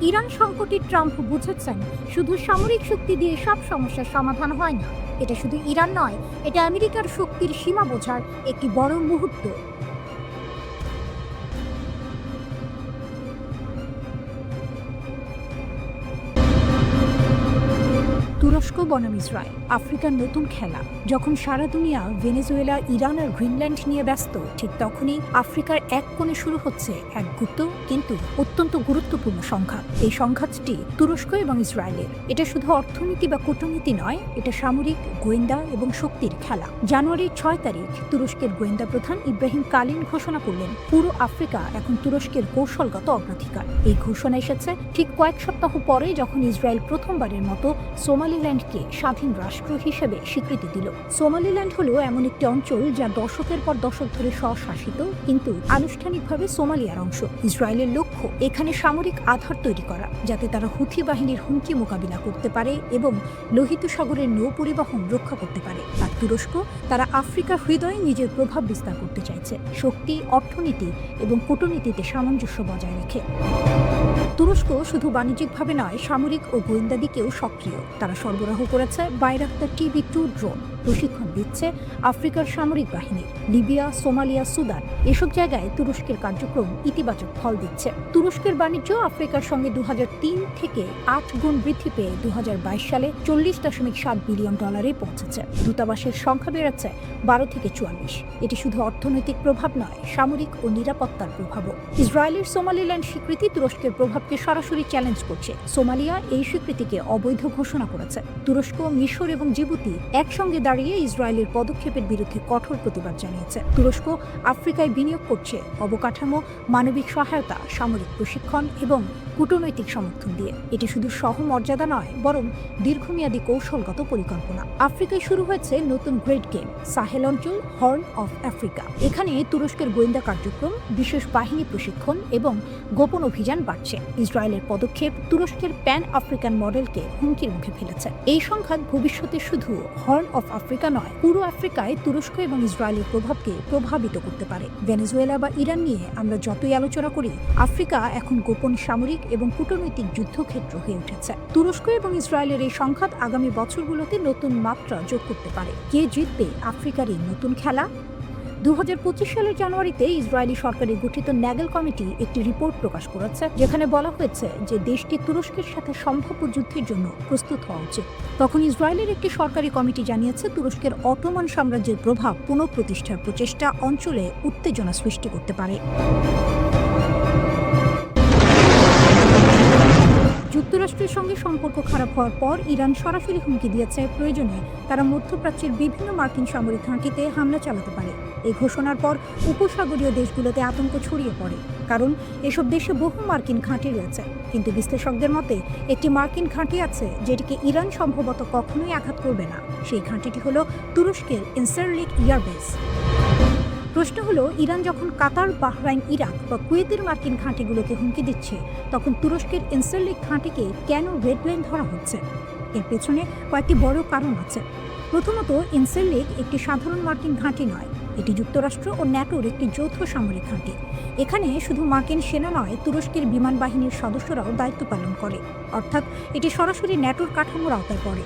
ইরান সংকটে ট্রাম্প বুঝেছেন শুধু সামরিক শক্তি দিয়ে সব সমস্যার সমাধান হয় না। এটা শুধু ইরান নয়, এটা আমেরিকার শক্তির সীমা বোঝার একটি বড় মুহূর্ত। তুরস্ক বনাম ইসরায়েল, আফ্রিকার নতুন খেলা। যখন সারা দুনিয়া ভেনেজুয়েলা, ইরান আর গ্রিনল্যান্ড নিয়ে ব্যস্ত, ঠিক তখনই আফ্রিকার এক কোণে শুরু হচ্ছে এক গুপ্ত কিন্তু অত্যন্ত গুরুত্বপূর্ণ সংঘাত। এই সংঘাতটি তুরস্ক এবং ইসরায়েলের। এটা শুধু অর্থনীতি বা কূটনীতি নয়, এটা সামরিক, গোয়েন্দা এবং শক্তির খেলা। জানুয়ারির 6 তারিখ তুরস্কের গোয়েন্দা প্রধান ইব্রাহিম কালিন ঘোষণা করলেন, পুরো আফ্রিকা এখন তুরস্কের কৌশলগত অগ্রাধিকার। এই ঘোষণা এসেছে ঠিক কয়েক সপ্তাহ পরে, যখন ইসরায়েল প্রথমবারের মতো সোমালিল্যান্ডকে স্বাধীন রাষ্ট্র হিসেবে স্বীকৃতি দিল। সোমালিল্যান্ড হলো এমন একটি অঞ্চল যা দশকের পর দশক ধরে স্বশাসিত, কিন্তু আনুষ্ঠানিকভাবে সোমালিয়ার অংশ। ইসরায়েলের লক্ষ্য এখানে সামরিক আধার তৈরি করা, যাতে তারা হুথি বাহিনীর হুমকি মোকাবিলা করতে পারে এবং লোহিত সাগরের নৌ পরিবহন রক্ষা করতে পারে। আর তুরস্ক, তারা আফ্রিকার হৃদয়ে নিজের প্রভাব বিস্তার করতে চাইছে, শক্তি, অর্থনীতি এবং কূটনীতিতে সামঞ্জস্য বজায় রেখে। তুরস্ক শুধু বাণিজ্যিকভাবে নয়, সামরিক ও গোয়েন্দা দিকেও সক্রিয়। তারা সরবরাহ করেছে বাইরাক্তার TB2 ড্রোন, প্রশিক্ষণ দিচ্ছে আফ্রিকার সামরিক বাহিনী। লিবিয়া, সোমালিয়া, সুদান এসব জায়গায় তুরস্কের কার্যক্রম ইতিবাচক ফল দিচ্ছে। তুরস্কের বাণিজ্য আফ্রিকার সঙ্গে 2003 থেকে 8 গুণ বৃদ্ধি পেয়ে 2022 সালে $40.7 বিলিয়ন পৌঁছেছে। দূতাবাসের সংখ্যা বেড়েছে 12 থেকে 44। এটি শুধু অর্থনৈতিক প্রভাব নয়, সামরিক ও নিরাপত্তার প্রভাবও। ইসরায়েলের সোমালিল্যান্ড স্বীকৃতি তুরস্কের প্রভাবকে সরাসরি চ্যালেঞ্জ করছে। সোমালিয়া এই স্বীকৃতিকে অবৈধ ঘোষণা করেছে। তুরস্ক, মিশর এবং জিবুতি একসঙ্গে দাঁড়িয়ে ইসরায়েলের পদক্ষেপের বিরুদ্ধে কঠোর প্রতিবাদ জানিয়েছে। তুরস্ক আফ্রিকায় বিনিয়োগ করছে অবকাঠামো, মানবিক সহায়তা, সামরিক প্রশিক্ষণ এবং কূটনৈতিক সমর্থন দিয়ে। এটি শুধু সহমর্যাদা নয়, বরং দীর্ঘমেয়াদী কৌশলগত পরিকল্পনা। আফ্রিকায় শুরু হয়েছে নতুন গ্রেট গেম, সাহেল অঞ্চল, হর্ন অফ আফ্রিকা। এখানে তুরস্কের গোয়েন্দা কার্যক্রম, বিশেষ বাহিনী প্রশিক্ষণ এবং গোপন অভিযান বাড়ছে। ইসরায়েলের পদক্ষেপ তুরস্কের প্যান আফ্রিকান মডেলকে হুমকির মুখে ফেলেছে। এই সংঘাত ভবিষ্যতে শুধু হর্ন অফ আফ্রিকা নয়, পুরো আফ্রিকায় তুরস্ক এবং ইসরায়েলের প্রভাবকে প্রভাবিত করতে পারে। ভেনেজুয়েলা বা ইরান নিয়ে আমরা যতই আলোচনা করি, আফ্রিকা এখন গোপন সামরিক এবং কূটনৈতিক যুদ্ধক্ষেত্র হয়ে উঠেছে। তুরস্ক এবং ইসরায়েলের এই সংঘাত আগামী বছরগুলোতে নতুন মাত্রা যোগ করতে পারে। কে জিতবে আফ্রিকার এই নতুন খেলা? 2025 সালের জানুয়ারিতে ইসরায়েলি সরকারের গঠিত ন্যাগেল কমিটি একটি রিপোর্ট প্রকাশ করেছে, যেখানে বলা হয়েছে যে দেশটি তুরস্কের সাথে সম্ভাব্য যুদ্ধের জন্য প্রস্তুত হওয়া উচিত। তখন ইসরায়েলের একটি সরকারি কমিটি জানিয়েছে তুরস্কের অটোমান সাম্রাজ্যের প্রভাব পুনঃপ্রতিষ্ঠার প্রচেষ্টা অঞ্চলে উত্তেজনা সৃষ্টি করতে পারে। যুক্তরাষ্ট্রের সঙ্গে সম্পর্ক খারাপ হওয়ার পর ইরান সরাসরি হুমকি দিয়েছে প্রয়োজনে তারা মধ্যপ্রাচ্যের বিভিন্ন মার্কিন সামরিক ঘাঁটিতে হামলা চালাতে পারে। এই ঘোষণার পর উপসাগরীয় দেশগুলোতে আতঙ্ক ছড়িয়ে পড়ে, কারণ এসব দেশে বহু মার্কিন ঘাঁটি রয়েছে। কিন্তু বিশ্লেষকদের মতে একটি মার্কিন ঘাঁটি আছে যেটিকে ইরান সম্ভবত কখনোই আঘাত করবে না। সেই ঘাঁটিটি হলো তুরস্কের ইনসারলিক এয়ারবেস। প্রশ্ন হলো, ইরান যখন কাতার, বাহরাইন, ইরাক বা কুয়েতের মার্কিন ঘাঁটিগুলোকে হুমকি দিচ্ছে, তখন তুরস্কের ইনসারলিক ঘাঁটিকে কেন রেড লাইন ধরা হচ্ছে? এর পেছনে কয়েকটি বড় কারণ আছে। প্রথমত, ইনসারলিক একটি সাধারণ মার্কিন ঘাঁটি নয়, এটি যুক্তরাষ্ট্র ও ন্যাটোর একটি যৌথ সামরিক ঘাঁটি। এখানে শুধু মার্কিন সেনা নয়, তুরস্কের বিমান বাহিনীর সদস্যরাও দায়িত্ব পালন করে, অর্থাৎ এটি সরাসরি ন্যাটোর কাঠামোর আওতায় পড়ে।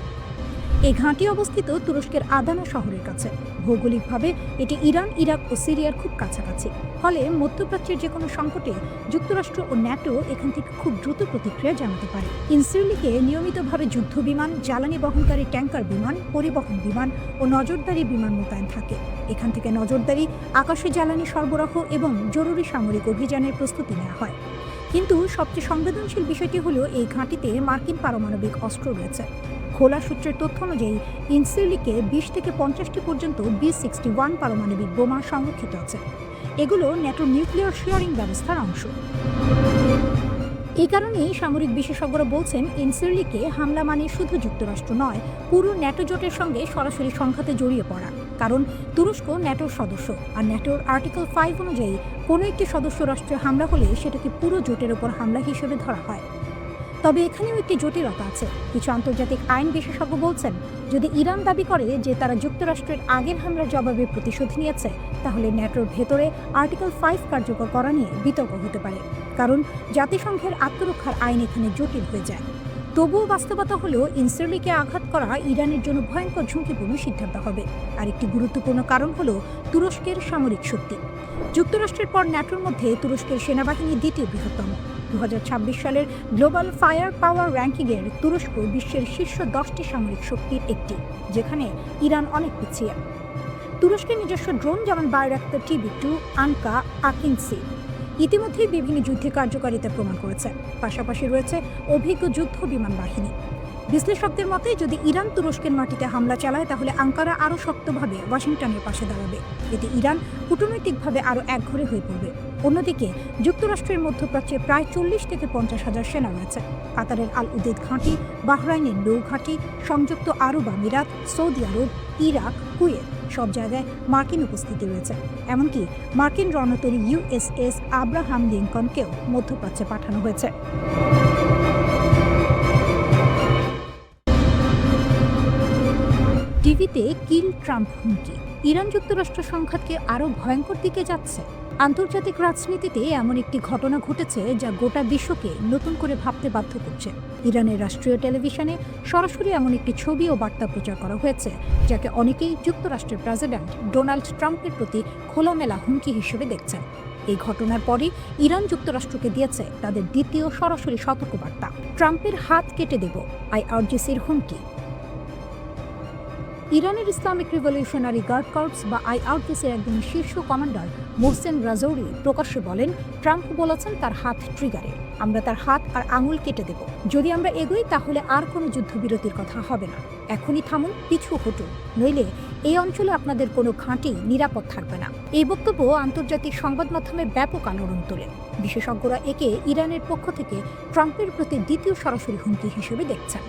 এই ঘাঁটি অবস্থিত তুরস্কের আদানা শহরের কাছে। ভৌগোলিকভাবে এটি ইরান, ইরাক ও সিরিয়ার খুব কাছাকাছি। ফলে মধ্যপ্রাচ্যের যে কোনো সংকটে যুক্তরাষ্ট্র ও ন্যাটো এখান থেকে খুব দ্রুত প্রতিক্রিয়া জানাতে পারে। ইনসারলিকে নিয়মিতভাবে যুদ্ধ বিমান, জ্বালানি বহনকারী ট্যাঙ্কার বিমান, পরিবহন বিমান ও নজরদারি বিমান মোতায়েন থাকে। এখান থেকে নজরদারি, আকাশে জ্বালানি সরবরাহ এবং জরুরি সামরিক অভিযানের প্রস্তুতি নেওয়া হয়। কিন্তু সবচেয়ে সংবেদনশীল বিষয়টি হলো এই ঘাঁটিতে মার্কিন পারমাণবিক অস্ত্র রয়েছে। খোলা সূত্রের তথ্য অনুযায়ী ইনসারলিকে 20 থেকে 50টি পর্যন্ত B-61 পারমাণবিক বোমা সংরক্ষিত আছে। এগুলো ন্যাটোর নিউক্লিয়ার শেয়ারিং ব্যবস্থার অংশ। এই কারণেই সামরিক বিশেষজ্ঞরা বলছেন, ইনসারলিকে হামলা মানে শুধু যুক্তরাষ্ট্র নয়, পুরো ন্যাটো জোটের সঙ্গে সরাসরি সংঘাতে জড়িয়ে পড়া। কারণ তুরস্ক ন্যাটোর সদস্য, আর ন্যাটোর আর্টিকেল 5 অনুযায়ী কোনো একটি সদস্য রাষ্ট্রে হামলা হলে সেটাকে পুরো জোটের ওপর হামলা হিসেবে ধরা হয়। তবে এখানেও একটি জটিলতা আছে। কিছু আন্তর্জাতিক আইন বিশেষজ্ঞ বলছেন, যদি ইরান দাবি করে যে তারা যুক্তরাষ্ট্রের আগের হামলার জবাবে প্রতিশোধ নিয়েছে, তাহলে ন্যাটোর ভেতরে আর্টিকেল 5 কার্যকর করা নিয়ে বিতর্ক হতে পারে, কারণ জাতিসংঘের আত্মরক্ষার আইন এখানে জটিল হয়ে যায়। তবুও বাস্তবতা হলো, ইনসারলিকে আঘাত করা ইরানের জন্য ভয়ঙ্কর ঝুঁকিপূর্ণ সিদ্ধান্ত হবে। আর একটি গুরুত্বপূর্ণ কারণ হলো তুরস্কের সামরিক শক্তি। যুক্তরাষ্ট্রের পর ন্যাটোর মধ্যে তুরস্কের সেনাবাহিনী দ্বিতীয় বৃহত্তম। 2026 সালের গ্লোবাল ফায়ার পাওয়ার র্যাঙ্কিংয়ের তুরস্ক বিশ্বের শীর্ষ 10টি সামরিক শক্তির একটি, যেখানে ইরান অনেক পিছিয়ে। তুরস্কের নিজস্ব ড্রোন যেমন বাইরাক্তার TB2, আনকা, আকিনসি ইতিমধ্যেই বিভিন্ন যুদ্ধে কার্যকারিতা প্রমাণ করেছে। পাশাপাশি রয়েছে অভিজ্ঞ যুদ্ধ বিমান বাহিনী। বিশ্লেষকদের মতে, যদি ইরান তুরস্কের মাটিতে হামলা চালায়, তাহলে আঙ্কারা আরও শক্তভাবে ওয়াশিংটনের পাশে দাঁড়াবে। এতে ইরান কূটনৈতিকভাবে আরও একঘরে হয়ে পড়বে। অন্যদিকে যুক্তরাষ্ট্রের মধ্যপ্রাচ্যে প্রায় 40 থেকে 50 হাজার সেনা রয়েছে। কাতারের আল উদেদ ঘাঁটি, বাহরাইনের নৌ ঘাঁটি, সংযুক্ত আরব আমিরাত, সৌদি আরব, ইরাক, কুয়েত সব জায়গায় মার্কিন উপস্থিতি রয়েছে। এমনকি মার্কিন রণতরী USS আব্রাহাম লিঙ্কনকেও মধ্যপ্রাচ্যে পাঠানো হয়েছে। টিভিতে কিল ট্রাম্প হুমকি, ইরান যুক্তরাষ্ট্র সংঘাতকে আরও ভয়ঙ্কর দিকে যাচ্ছে। আন্তর্জাতিক রাজনীতিতে এমন একটি ঘটনা ঘটেছে যা গোটা বিশ্বকে নতুন করে ভাবতে বাধ্য করছে। ইরানের রাষ্ট্রীয় টেলিভিশনে সরাসরি এমন একটি ছবি ও বার্তা প্রচার করা হয়েছে যাকে অনেকেই যুক্তরাষ্ট্রের প্রেসিডেন্ট ডোনাল্ড ট্রাম্পের প্রতি খোলামেলা হুমকি হিসেবে দেখছেন। এই ঘটনার পরই ইরান যুক্তরাষ্ট্রকে দিয়েছে তাদের দ্বিতীয় সরাসরি সতর্কবার্তা, ট্রাম্পের হাত কেটে দেব, আইআরজিসির হুমকি। ইরানের ইসলামিক রিভলিউশনারি গার্ড কর্পস বা আইআরজিসির একজন শীর্ষ কমান্ডার মোহসেন রাজৌরি প্রকাশ্যে বলেন, ট্রাম্প বলেছেন তার হাত ট্রিগারে, আমরা তার হাত আর আঙুল কেটে দেব। যদি আমরা এগোই তাহলে আর কোনো যুদ্ধবিরতির কথা হবে না। এখনই থামুন, পিছু হটুন, নইলে এই অঞ্চলে আপনাদের কোনো ঘাঁটি নিরাপদ থাকবে না। এই বক্তব্য আন্তর্জাতিক সংবাদ মাধ্যমে ব্যাপক আলোড়ন তোলে। বিশেষজ্ঞরা একে ইরানের পক্ষ থেকে ট্রাম্পের প্রতি দ্বিতীয় সরাসরি হুমকি হিসেবে দেখছেন।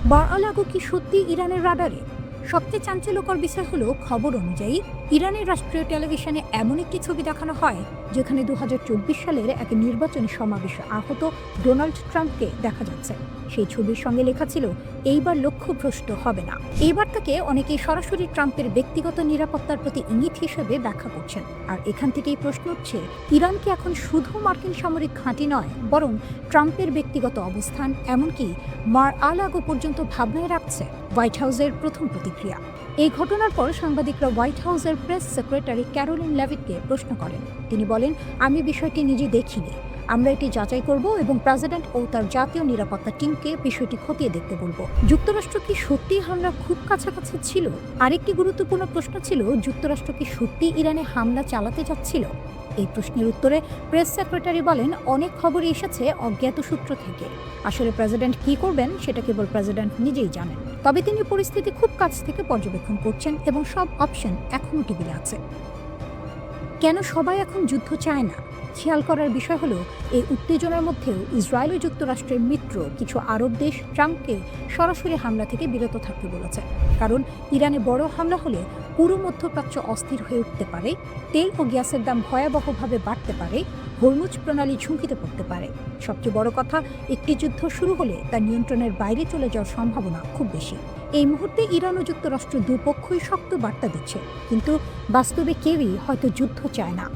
বার-আল-আগো কি সত্যি ইরানের রাডারে? সবচেয়ে চাঞ্চল্যকর বিষয় হলো, খবর অনুযায়ী ইরানের রাষ্ট্রীয় টেলিভিশনে এমন একটি ছবি দেখানো হয় যেখানে 2024 সালের এক নির্বাচনী সমাবেশে আহত ডোনাল্ড ট্রাম্পকে দেখা যাচ্ছে। সেই ছবির সঙ্গে লেখা ছিল, এইবার লক্ষ্যভ্রষ্ট হবে না। এইবার তাকে অনেকেই সরাসরি ট্রাম্পের ব্যক্তিগত নিরাপত্তার প্রতি ইঙ্গিত হিসেবে ব্যাখ্যা করছেন। আর এখান থেকেই প্রশ্ন উঠছে, ইরানকে এখন শুধু মার্কিন সামরিক ঘাঁটি নয়, বরং ট্রাম্পের ব্যক্তিগত অবস্থান, এমনকি মার-আল-আগো পর্যন্ত ভাবনায় রাখছে। হোয়াইট হাউসের প্রথম প্রতিক্রিয়া। এই ঘটনার পর সাংবাদিকরা হোয়াইট হাউসের প্রেস সেক্রেটারি ক্যারোলিন লেভিটকে প্রশ্ন করেন। তিনি বলেন, আমি বিষয়টি নিজে দেখিনি, আমরা এটি যাচাই করব এবং প্রেসিডেন্ট ও তার জাতীয় নিরাপত্তা টিমকে বিষয়টি খতিয়ে দেখতে বলবো। যুক্তরাষ্ট্র কি সত্যি হামলা খুব কাছাকাছি ছিল? আরেকটি গুরুত্বপূর্ণ প্রশ্ন ছিল, যুক্তরাষ্ট্র কি সত্যি ইরানে হামলা চালাতে যাচ্ছিল? এই প্রশ্নের উত্তরে প্রেস সেক্রেটারি বলেন, অনেক খবরই এসেছে অজ্ঞাত সূত্র থেকে। আসলে প্রেসিডেন্ট কি করবেন সেটা কেবল প্রেসিডেন্ট নিজেই জানেন। তবে তিনি পরিস্থিতি খুব কাছ থেকে পর্যবেক্ষণ করছেন এবং সব অপশন এখনও টেবিলে আছে। কেন সবাই এখন যুদ্ধ চায় না? খেয়াল করার বিষয় হলো, এই উত্তেজনার মধ্যেও ইসরায়েল ও যুক্তরাষ্ট্রের মিত্র কিছু আরব দেশ ট্রাম্পকে সরাসরি হামলা থেকে বিরত থাকতে বলেছে। কারণ ইরানে বড় হামলা হলে পুরো মধ্যপ্রাচ্য অস্থির হয়ে উঠতে পারে, তেল ও গ্যাসের দাম ভয়াবহভাবে বাড়তে পারে, হরমুজ প্রণালী ঝুঁকিতে পড়তে পারে। সবচেয়ে বড় কথা, একটি যুদ্ধ শুরু হলে তা নিয়ন্ত্রণের বাইরে চলে যাওয়ার সম্ভাবনা খুব বেশি। এই মুহূর্তে ইরান ও যুক্তরাষ্ট্র দুপক্ষই শক্ত বার্তা দিচ্ছে, কিন্তু বাস্তবে কেউই হয়তো যুদ্ধ চায় না।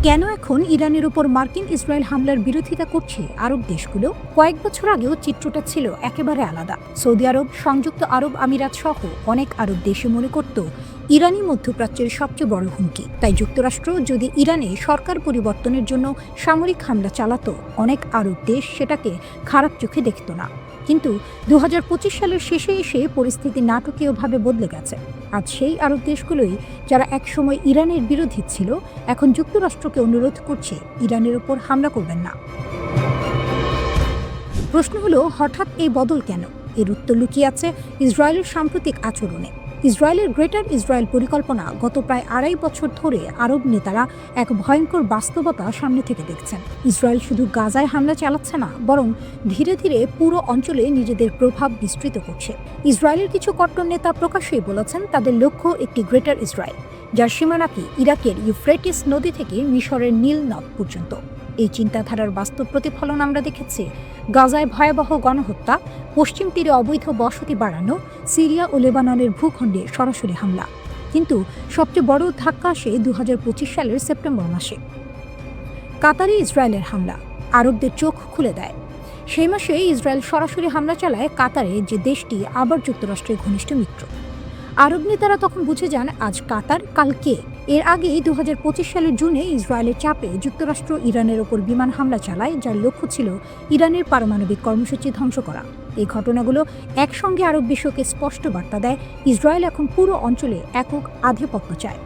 কেন এখন ইরানের উপর মার্কিন ইসরায়েল হামলার বিরোধিতা করছে আরব দেশগুলো? কয়েক বছর আগেও চিত্রটা ছিল একেবারে আলাদা। সৌদি আরব, সংযুক্ত আরব আমিরাত সহ অনেক আরব দেশে মনে করত ইরানই মধ্যপ্রাচ্যের সবচেয়ে বড় হুমকি। তাই যুক্তরাষ্ট্র যদি ইরানে সরকার পরিবর্তনের জন্য সামরিক হামলা চালাতো, অনেক আরব দেশ সেটাকে খারাপ চোখে দেখত না। কিন্তু 2025 সালের শেষে এসে পরিস্থিতি নাটকীয়ভাবে বদলে গেছে। আজ সেই আরব দেশগুলোই যারা একসময় ইরানের বিরোধী ছিল, এখন যুক্তরাষ্ট্রকে অনুরোধ করছে ইরানের ওপর হামলা করবেন না। প্রশ্ন হলো, হঠাৎ এই বদল কেন? এর উত্তর লুকিয়ে আছে ইসরায়েলের সাম্প্রতিক আচরণে। ইসরায়েলের গ্রেটার ইসরায়েল পরিকল্পনা গত প্রায় 2.5 বছর ধরে আরব নেতারা এক ভয়ঙ্কর বাস্তবতা সামনে থেকে দেখছেন। ইসরায়েল শুধু গাজায় হামলা চালাচ্ছে না, বরং ধীরে ধীরে পুরো অঞ্চলে নিজেদের প্রভাব বিস্তৃত করছে। ইসরায়েলের কিছু কট্টর নেতা প্রকাশ্যেই বলেছেন তাদের লক্ষ্য একটি গ্রেটার ইসরায়েল, যার সীমানাকে ইরাকের ইউফ্রেটিস নদী থেকে মিশরের নীল নদ পর্যন্ত। এই চিন্তাধারার বাস্তব প্রতিফলন আমরা দেখেছি গাজায় ভয়াবহ গণহত্যা, পশ্চিম তীরে অবৈধ বসতি বাড়ানো, সিরিয়া ও লেবাননের ভূখণ্ডে সরাসরি হামলা। কিন্তু সবচেয়ে বড় ধাক্কা আসে 2025 সালের সেপ্টেম্বর মাসে। কাতারে ইসরায়েলের হামলা আরবদের চোখ খুলে দেয়। সেই মাসে ইসরায়েল সরাসরি হামলা চালায় কাতারে, যে দেশটি আবার যুক্তরাষ্ট্রের ঘনিষ্ঠ মিত্র। আরব নেতারা তখন বুঝে যান আজ কাতার, কাল কে। এর আগে 2025 সালের জুনে ইসরায়েলের চাপে যুক্তরাষ্ট্র ইরানের ওপর বিমান হামলা চালায়, যার লক্ষ্য ছিল ইরানের পারমাণবিক কর্মসূচি ধ্বংস করা। এই ঘটনাগুলো একসঙ্গে আরব বিশ্বকে স্পষ্ট বার্তা দেয় ইসরায়েল এখন পুরো অঞ্চলে একক আধিপত্য চায়।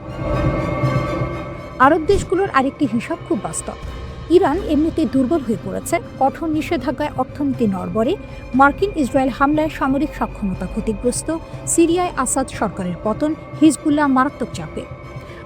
আরব দেশগুলোর আরেকটি হিসাব খুব বাস্তব। ইরান এমনিতেই দুর্বল হয়ে পড়েছে, কঠোর নিষেধাজ্ঞায় অর্থনীতি নড়বড়ে, মার্কিন ইসরায়েল হামলায় সামরিক সক্ষমতা ক্ষতিগ্রস্ত, সিরিয়ায় আসাদ সরকারের পতন, হিজবুল্লাহ মারাত্মক চাপে।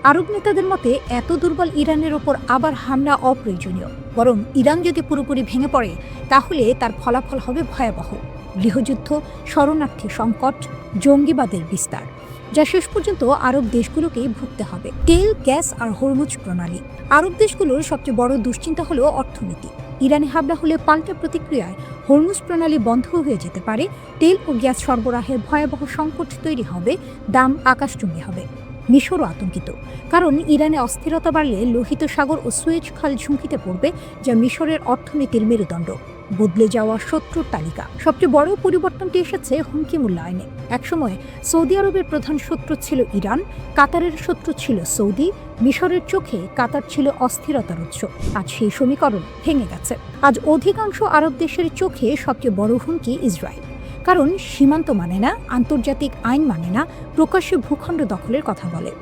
আরব নেতাদের মতে এত দুর্বল ইরানের ওপর আবার হামলা অপ্রয়োজনীয়, বরং ইরান যদি পুরোপুরি ভেঙে পড়ে তাহলে তার ফলাফল হবে ভয়াবহ। গৃহযুদ্ধ, শরণার্থী সংকট, জঙ্গিবাদের বিস্তার, যা শেষ পর্যন্ত আরব দেশগুলোকেই ভুগতে হবে। তেল, গ্যাস আর হরমুজ প্রণালী। আরব দেশগুলোর সবচেয়ে বড় দুশ্চিন্তা হলো অর্থনীতি। ইরানে হামলা হলে পাল্টা প্রতিক্রিয়ায় হরমুজ প্রণালী বন্ধ হয়ে যেতে পারে, তেল ও গ্যাস সরবরাহের ভয়াবহ সংকট তৈরি হবে, দাম আকাশচুম্বী হবে। মিশরও আতঙ্কিত, কারণ ইরানে অস্থিরতা বাড়লে লোহিত সাগর ও সুয়েজ খাল ঝুঁকিতে পড়বে, যা মিশরের অর্থনীতির মেরুদণ্ড। বদলে যাওয়া শত্রুর তালিকা। সবচেয়ে বড় পরিবর্তনটি এসেছে হুমকি মূল্যায়নে। একসময় সৌদি আরবের প্রধান শত্রু ছিল ইরান, কাতারের শত্রু ছিল সৌদি, মিশরের চোখে কাতার ছিল অস্থিরতার উৎস। আজ সেই সমীকরণ ভেঙে গেছে। আজ অধিকাংশ আরব দেশের চোখে সবচেয়ে বড় হুমকি ইসরায়েল, কারণ সীমান্ত মানে না, আন্তর্জাতিক আইন মানে না, প্রকাশ্যে ভূখণ্ড দখলের কথা বলে।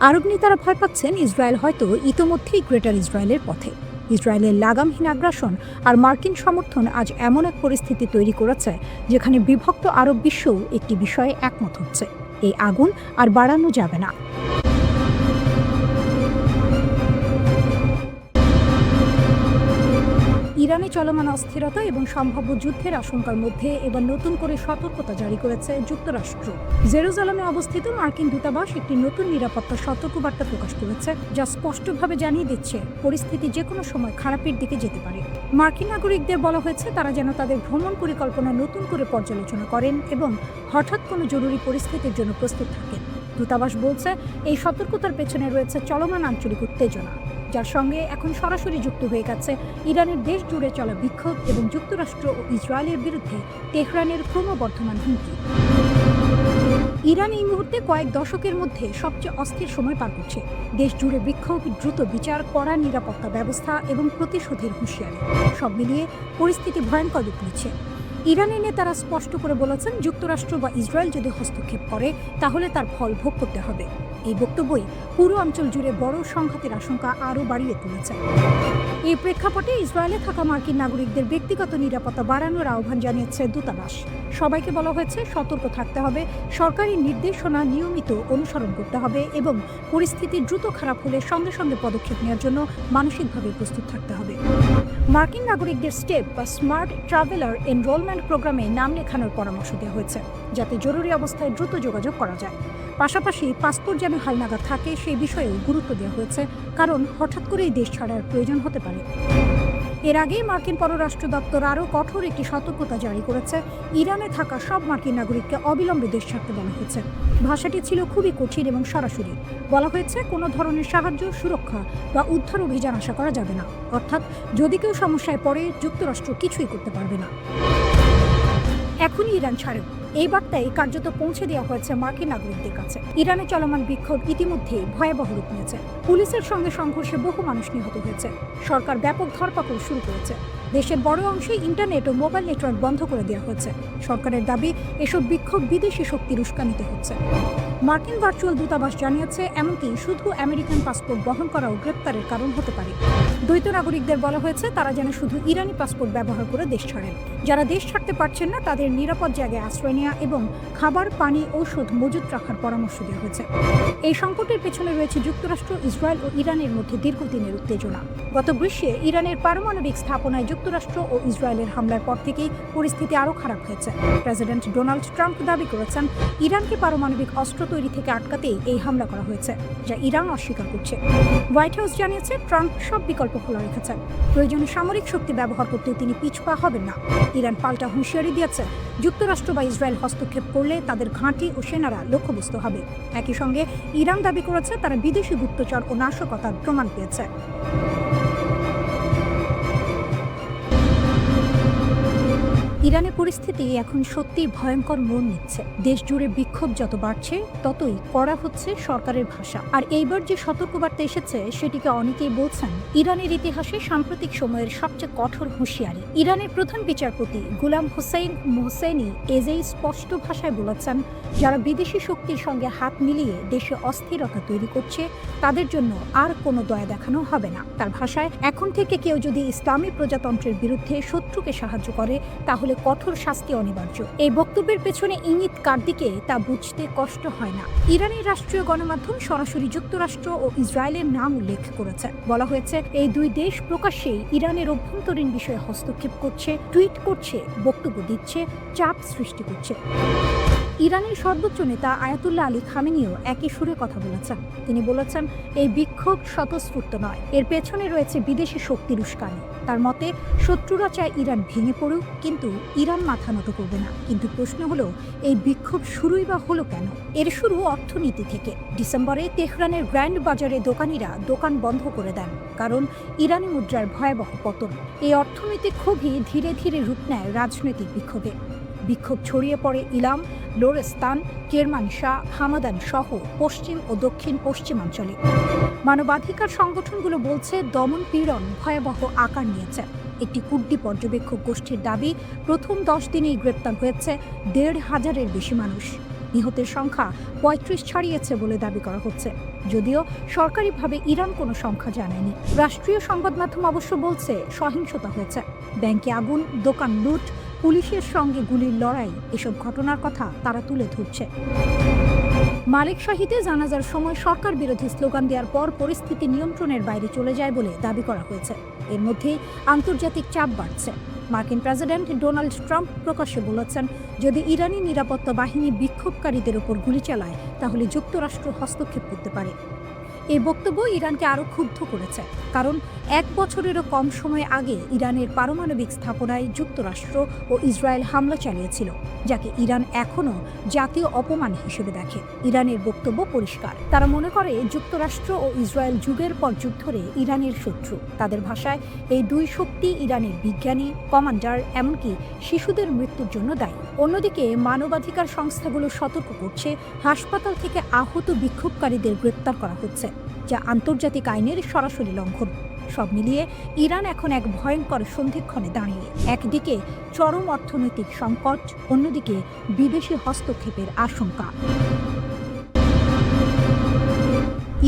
আরব নেতারা ভয় পাচ্ছেন ইসরায়েল হয়তো ইতোমধ্যেই গ্রেটার ইসরায়েলের পথে। ইসরায়েলের লাগামহীন আগ্রাসন আর মার্কিন সমর্থন আজ এমন এক পরিস্থিতি তৈরি করেছে যেখানে বিভক্ত আরব বিশ্বও একটি বিষয়ে একমত হচ্ছে: এই আগুন আর বাড়ানো যাবে না। ইরানে চলমান অস্থিরতা এবং সম্ভাব্য যুদ্ধের আশঙ্কার মধ্যে এবার নতুন করে সতর্কতা জারি করেছে যুক্তরাষ্ট্র। জেরুজালেমে অবস্থিত মার্কিন দূতাবাস একটি নতুন নিরাপত্তা সতর্কবার্তা প্রকাশ করেছে, যা স্পষ্টভাবে জানিয়ে দিচ্ছে পরিস্থিতি যে কোনো সময় খারাপের দিকে যেতে পারে। মার্কিন নাগরিকদের বলা হয়েছে তারা যেন তাদের ভ্রমণ পরিকল্পনা নতুন করে পর্যালোচনা করেন এবং হঠাৎ কোনো জরুরি পরিস্থিতির জন্য প্রস্তুত থাকেন। দূতাবাস বলছে এই সতর্কতার পেছনে রয়েছে চলমান আঞ্চলিক উত্তেজনা, যার সঙ্গে এখন সরাসরি যুক্ত হয়ে গেছে ইরানের দেশ জুড়ে চলা বিক্ষোভ এবং যুক্তরাষ্ট্র ও ইসরায়েলের বিরুদ্ধে তেহরানের ক্রমবর্ধমান হুমকি। ইরান এই মুহূর্তে কয়েক দশকের মধ্যে সবচেয়ে অস্থির সময় পার করছে। দেশ জুড়ে বিক্ষোভ, দ্রুত বিচার, কড়া নিরাপত্তা ব্যবস্থা এবং প্রতিশোধের হুঁশিয়ারি, সব মিলিয়ে পরিস্থিতি ভয়ঙ্কর রূপ নিচ্ছে। ইরানের নেতারা স্পষ্ট করে বলেছেন, যুক্তরাষ্ট্র বা ইসরায়েল যদি হস্তক্ষেপ করে তাহলে তার ফল ভোগ করতে হবে। এই বক্তব্যই পুরো অঞ্চল জুড়ে বড় সংঘাতের আশঙ্কা আরও বাড়িয়ে তুলেছে। এই প্রেক্ষাপটে ইসরায়েলে থাকা মার্কিন নাগরিকদের ব্যক্তিগত নিরাপত্তা বাড়ানোর আহ্বান জানিয়েছে দূতাবাস। সবাইকে বলা হয়েছে সতর্ক থাকতে হবে, সরকারি নির্দেশনা নিয়মিত অনুসরণ করতে হবে এবং পরিস্থিতি দ্রুত খারাপ হলে সঙ্গে সঙ্গে পদক্ষেপ নেওয়ার জন্য মানসিকভাবে প্রস্তুত থাকতে হবে। মার্কিন নাগরিকদের স্টেপ বা স্মার্ট ট্রাভেলার এনরোলমেন্ট প্রোগ্রামে নাম লেখানোর পরামর্শ দেওয়া হয়েছে, যাতে জরুরি অবস্থায় দ্রুত যোগাযোগ করা যায়। পাশাপাশি পাসপোর্ট যেন হালনাগাদ থাকে সেই বিষয়েও গুরুত্ব দেওয়া হয়েছে, কারণ হঠাৎ করেই দেশ ছাড়ার প্রয়োজন হতে পারে। এর আগে মার্কিন পররাষ্ট্র দপ্তর আরও কঠোর একটি সতর্কতা জারি করেছে। ইরানে থাকা সব মার্কিন নাগরিককে অবিলম্বে দেশ ছাড়তে বলা হয়েছে। ভাষাটি ছিল খুবই কঠিন এবং সরাসরি। বলা হয়েছে কোনো ধরনের সাহায্য, সুরক্ষা বা উদ্ধার অভিযান আশা করা যাবে না, অর্থাৎ যদি কেউ সমস্যায় পড়ে যুক্তরাষ্ট্র কিছুই করতে পারবে না। এখনই ইরান ছাড়ে, এই বার্তায় কার্যত পৌঁছে দেওয়া হয়েছে মার্কিন নাগরিকদের কাছে। ইরানে চলমান বিক্ষোভ ইতিমধ্যেই ভয়াবহ রূপ নিয়েছে। পুলিশের সঙ্গে সংঘর্ষে বহু মানুষ নিহত হয়েছে। সরকার ব্যাপক ধরপাকড় শুরু করেছে। দেশের বড় অংশে ইন্টারনেট ও মোবাইল নেটওয়ার্ক বন্ধ করে দেওয়া হয়েছে। সরকারের দাবি, এসব বিক্ষোভ বিদেশি শক্তির উস্কানিতে হচ্ছে। মার্কিন ভার্চুয়াল দূতাবাস জানিয়েছে, এমনকি শুধু আমেরিকান পাসপোর্ট বহন করাও গ্রেপ্তারের কারণ হতে পারে। দ্বৈত নাগরিকদের বলা হয়েছে তারা যেন শুধু ইরানি পাসপোর্ট ব্যবহার করে দেশ ছাড়েন। যারা দেশ ছাড়তে পারছেন না তাদের নিরাপদ জায়গায় আশ্রয় নেওয়া এবং খাবার, পানি, ঔষধ মজুত রাখার পরামর্শ দেওয়া হয়েছে। এই সংকটের পেছনে রয়েছে যুক্তরাষ্ট্র, ইসরায়েল ও ইরানের মধ্যে দীর্ঘদিনের উত্তেজনা। গত গ্রীষ্মে ইরানের পারমাণবিক স্থাপনায় যুক্তরাষ্ট্র ও ইসরায়েলের হামলার পর থেকেই পরিস্থিতি আরও খারাপ হয়েছে। প্রেসিডেন্ট ডোনাল্ড ট্রাম্প দাবি করেছেন, ইরানকে পারমাণবিক অস্ত্র তৈরি থেকে আটকাতেই এই হামলা করা হয়েছে, যা ইরান অস্বীকার করছে। হোয়াইট হাউস জানিয়েছে, ট্রাম্প সব বিকল্প খোলা রেখেছেন। প্রয়োজনে সামরিক শক্তি ব্যবহার করতেও তিনি পিছপা হবেন না। ইরান পাল্টা হুঁশিয়ারি দিয়েছে, যুক্তরাষ্ট্র বা ইসরায়েল হস্তক্ষেপ করলে তাদের ঘাঁটি ও সেনারা লক্ষ্যবস্তু হবে। একই সঙ্গে ইরান দাবি করেছে তারা বিদেশি গুপ্তচর ও নাশকতার প্রমাণ পেয়েছে। ইরানের পরিস্থিতি এখন সত্যিই ভয়ঙ্কর মোড় নিচ্ছে। দেশ জুড়ে বিক্ষোভ যত বাড়ছে ততই কড়া হচ্ছে সরকারের ভাষা। আর এইবার যে সতর্কবার্তা এসেছে সেটিকে অনেকেই বলছেন ইরানের ইতিহাসে সাম্প্রতিক সময়ের সবচেয়ে কঠোর হুঁশিয়ারি। ইরানের প্রধান বিচারপতি গুলাম হোসেইন মোহসেনি এজেই স্পষ্ট ভাষায় বলেছেন, যারা বিদেশি শক্তির সঙ্গে হাত মিলিয়ে দেশে অস্থিরতা তৈরি করছে তাদের জন্য আর কোনো দয়া দেখানো হবে না। তার ভাষায়, এখন থেকে কেউ যদি ইসলামী প্রজাতন্ত্রের বিরুদ্ধে শত্রুকে সাহায্য করে তাহলে কঠোর শাস্তি অনিবার্য। এই বক্তব্যের পেছনে ইঙ্গিত কার দিকে তা বুঝতে কষ্ট হয় না। ইরানের রাষ্ট্রীয় গণমাধ্যম সরাসরি যুক্তরাষ্ট্র ও ইসরায়েলের নাম উল্লেখ করেছে। বলা হয়েছে, এই দুই দেশ প্রকাশ্যেই ইরানের অভ্যন্তরীণ বিষয়ে হস্তক্ষেপ করছে, টুইট করছে, বক্তব্য দিচ্ছে, চাপ সৃষ্টি করছে। ইরানের সর্বোচ্চ নেতা আয়াতুল্লাহ আলী খামেনিও একই সুরে কথা বলেছেন। তিনি বলেছেন, এই বিক্ষোভ স্বতঃস্ফূর্ত নয়, এর পেছনে রয়েছে বিদেশি শক্তির উস্কানি। তার মতে, শত্রুরা চায় ইরান ভেঙে পড়ুক, কিন্তু ইরান মাথা নত করবে না। কিন্তু প্রশ্ন হলো, এই বিক্ষোভ শুরুই বা হলো কেন? এর শুরু অর্থনীতি থেকে। ডিসেম্বরে তেহরানের গ্র্যান্ড বাজারে দোকানিরা দোকান বন্ধ করে দেন, কারণ ইরানি মুদ্রার ভয়াবহ পতন। এই অর্থনৈতিক ক্ষোভই ধীরে ধীরে রূপ নেয় রাজনৈতিক বিক্ষোভে। বিক্ষোভ ছড়িয়ে পড়ে ইলাম, লোরেস্তান, কেরমানশাহ, হামাদান সহ পশ্চিম ও দক্ষিণ পশ্চিমাঞ্চলে। মানবাধিকার সংগঠনগুলো বলছে, দমন পীড়ন ভয়াবহ আকার নিয়েছে। একটি কুর্দি পর্যবেক্ষক গোষ্ঠীর দাবি, প্রথম 10 দিনেই গ্রেপ্তার হয়েছে 1,500-এর বেশি মানুষ। নিহতের সংখ্যা 35 ছাড়িয়েছে বলে দাবি করা হচ্ছে, যদিও সরকারিভাবে ইরান কোনো সংখ্যা জানায়নি। রাষ্ট্রীয় সংবাদ মাধ্যম অবশ্য বলছে, সহিংসতা হয়েছে। ব্যাংকে আগুন, দোকান লুট, পুলিশের সঙ্গে গুলির লড়াই, এসব ঘটনার কথা তারা তুলে ধরছে। মালিক শাহীতে জানাজার সময় সরকার বিরোধী স্লোগান দেওয়ার পর পরিস্থিতি নিয়ন্ত্রণের বাইরে চলে যায় বলে দাবি করা হয়েছে। এর মধ্যে আন্তর্জাতিক চাপ বাড়ছে। মার্কিন প্রেসিডেন্ট ডোনাল্ড ট্রাম্প প্রকাশ্যে বলেছেন, যদি ইরানি নিরাপত্তা বাহিনী বিক্ষোভকারীদের ওপর গুলি চালায়, তাহলে যুক্তরাষ্ট্র হস্তক্ষেপ করতে পারে। এই বক্তব্য ইরানকে আরও ক্ষুব্ধ করেছে, কারণ 1 বছরেরও কম সময় আগে ইরানের পারমাণবিক স্থাপনায় যুক্তরাষ্ট্র ও ইসরায়েল হামলা চালিয়েছিল, যাকে ইরান এখনও জাতীয় অপমান হিসেবে দেখে। ইরানের বক্তব্য পরিষ্কার, তারা মনে করে যুক্তরাষ্ট্র ও ইসরায়েল যুগের পর যুগ ধরে ইরানের শত্রু। তাদের ভাষায়, এই দুই শক্তি ইরানের বিজ্ঞানী, কমান্ডার, এমনকি শিশুদের মৃত্যুর জন্য দায়ী। অন্যদিকে মানবাধিকার সংস্থাগুলো সতর্ক করছে, হাসপাতাল থেকে আহত বিক্ষোভকারীদের গ্রেপ্তার করা হচ্ছে, যা আন্তর্জাতিক আইনের সরাসরি লঙ্ঘন। সব মিলিয়ে ইরান এখন এক ভয়ঙ্কর সন্ধিক্ষণে দাঁড়িয়ে। একদিকে চরম অর্থনৈতিক সংকট, অন্যদিকে বিদেশি হস্তক্ষেপের আশঙ্কা।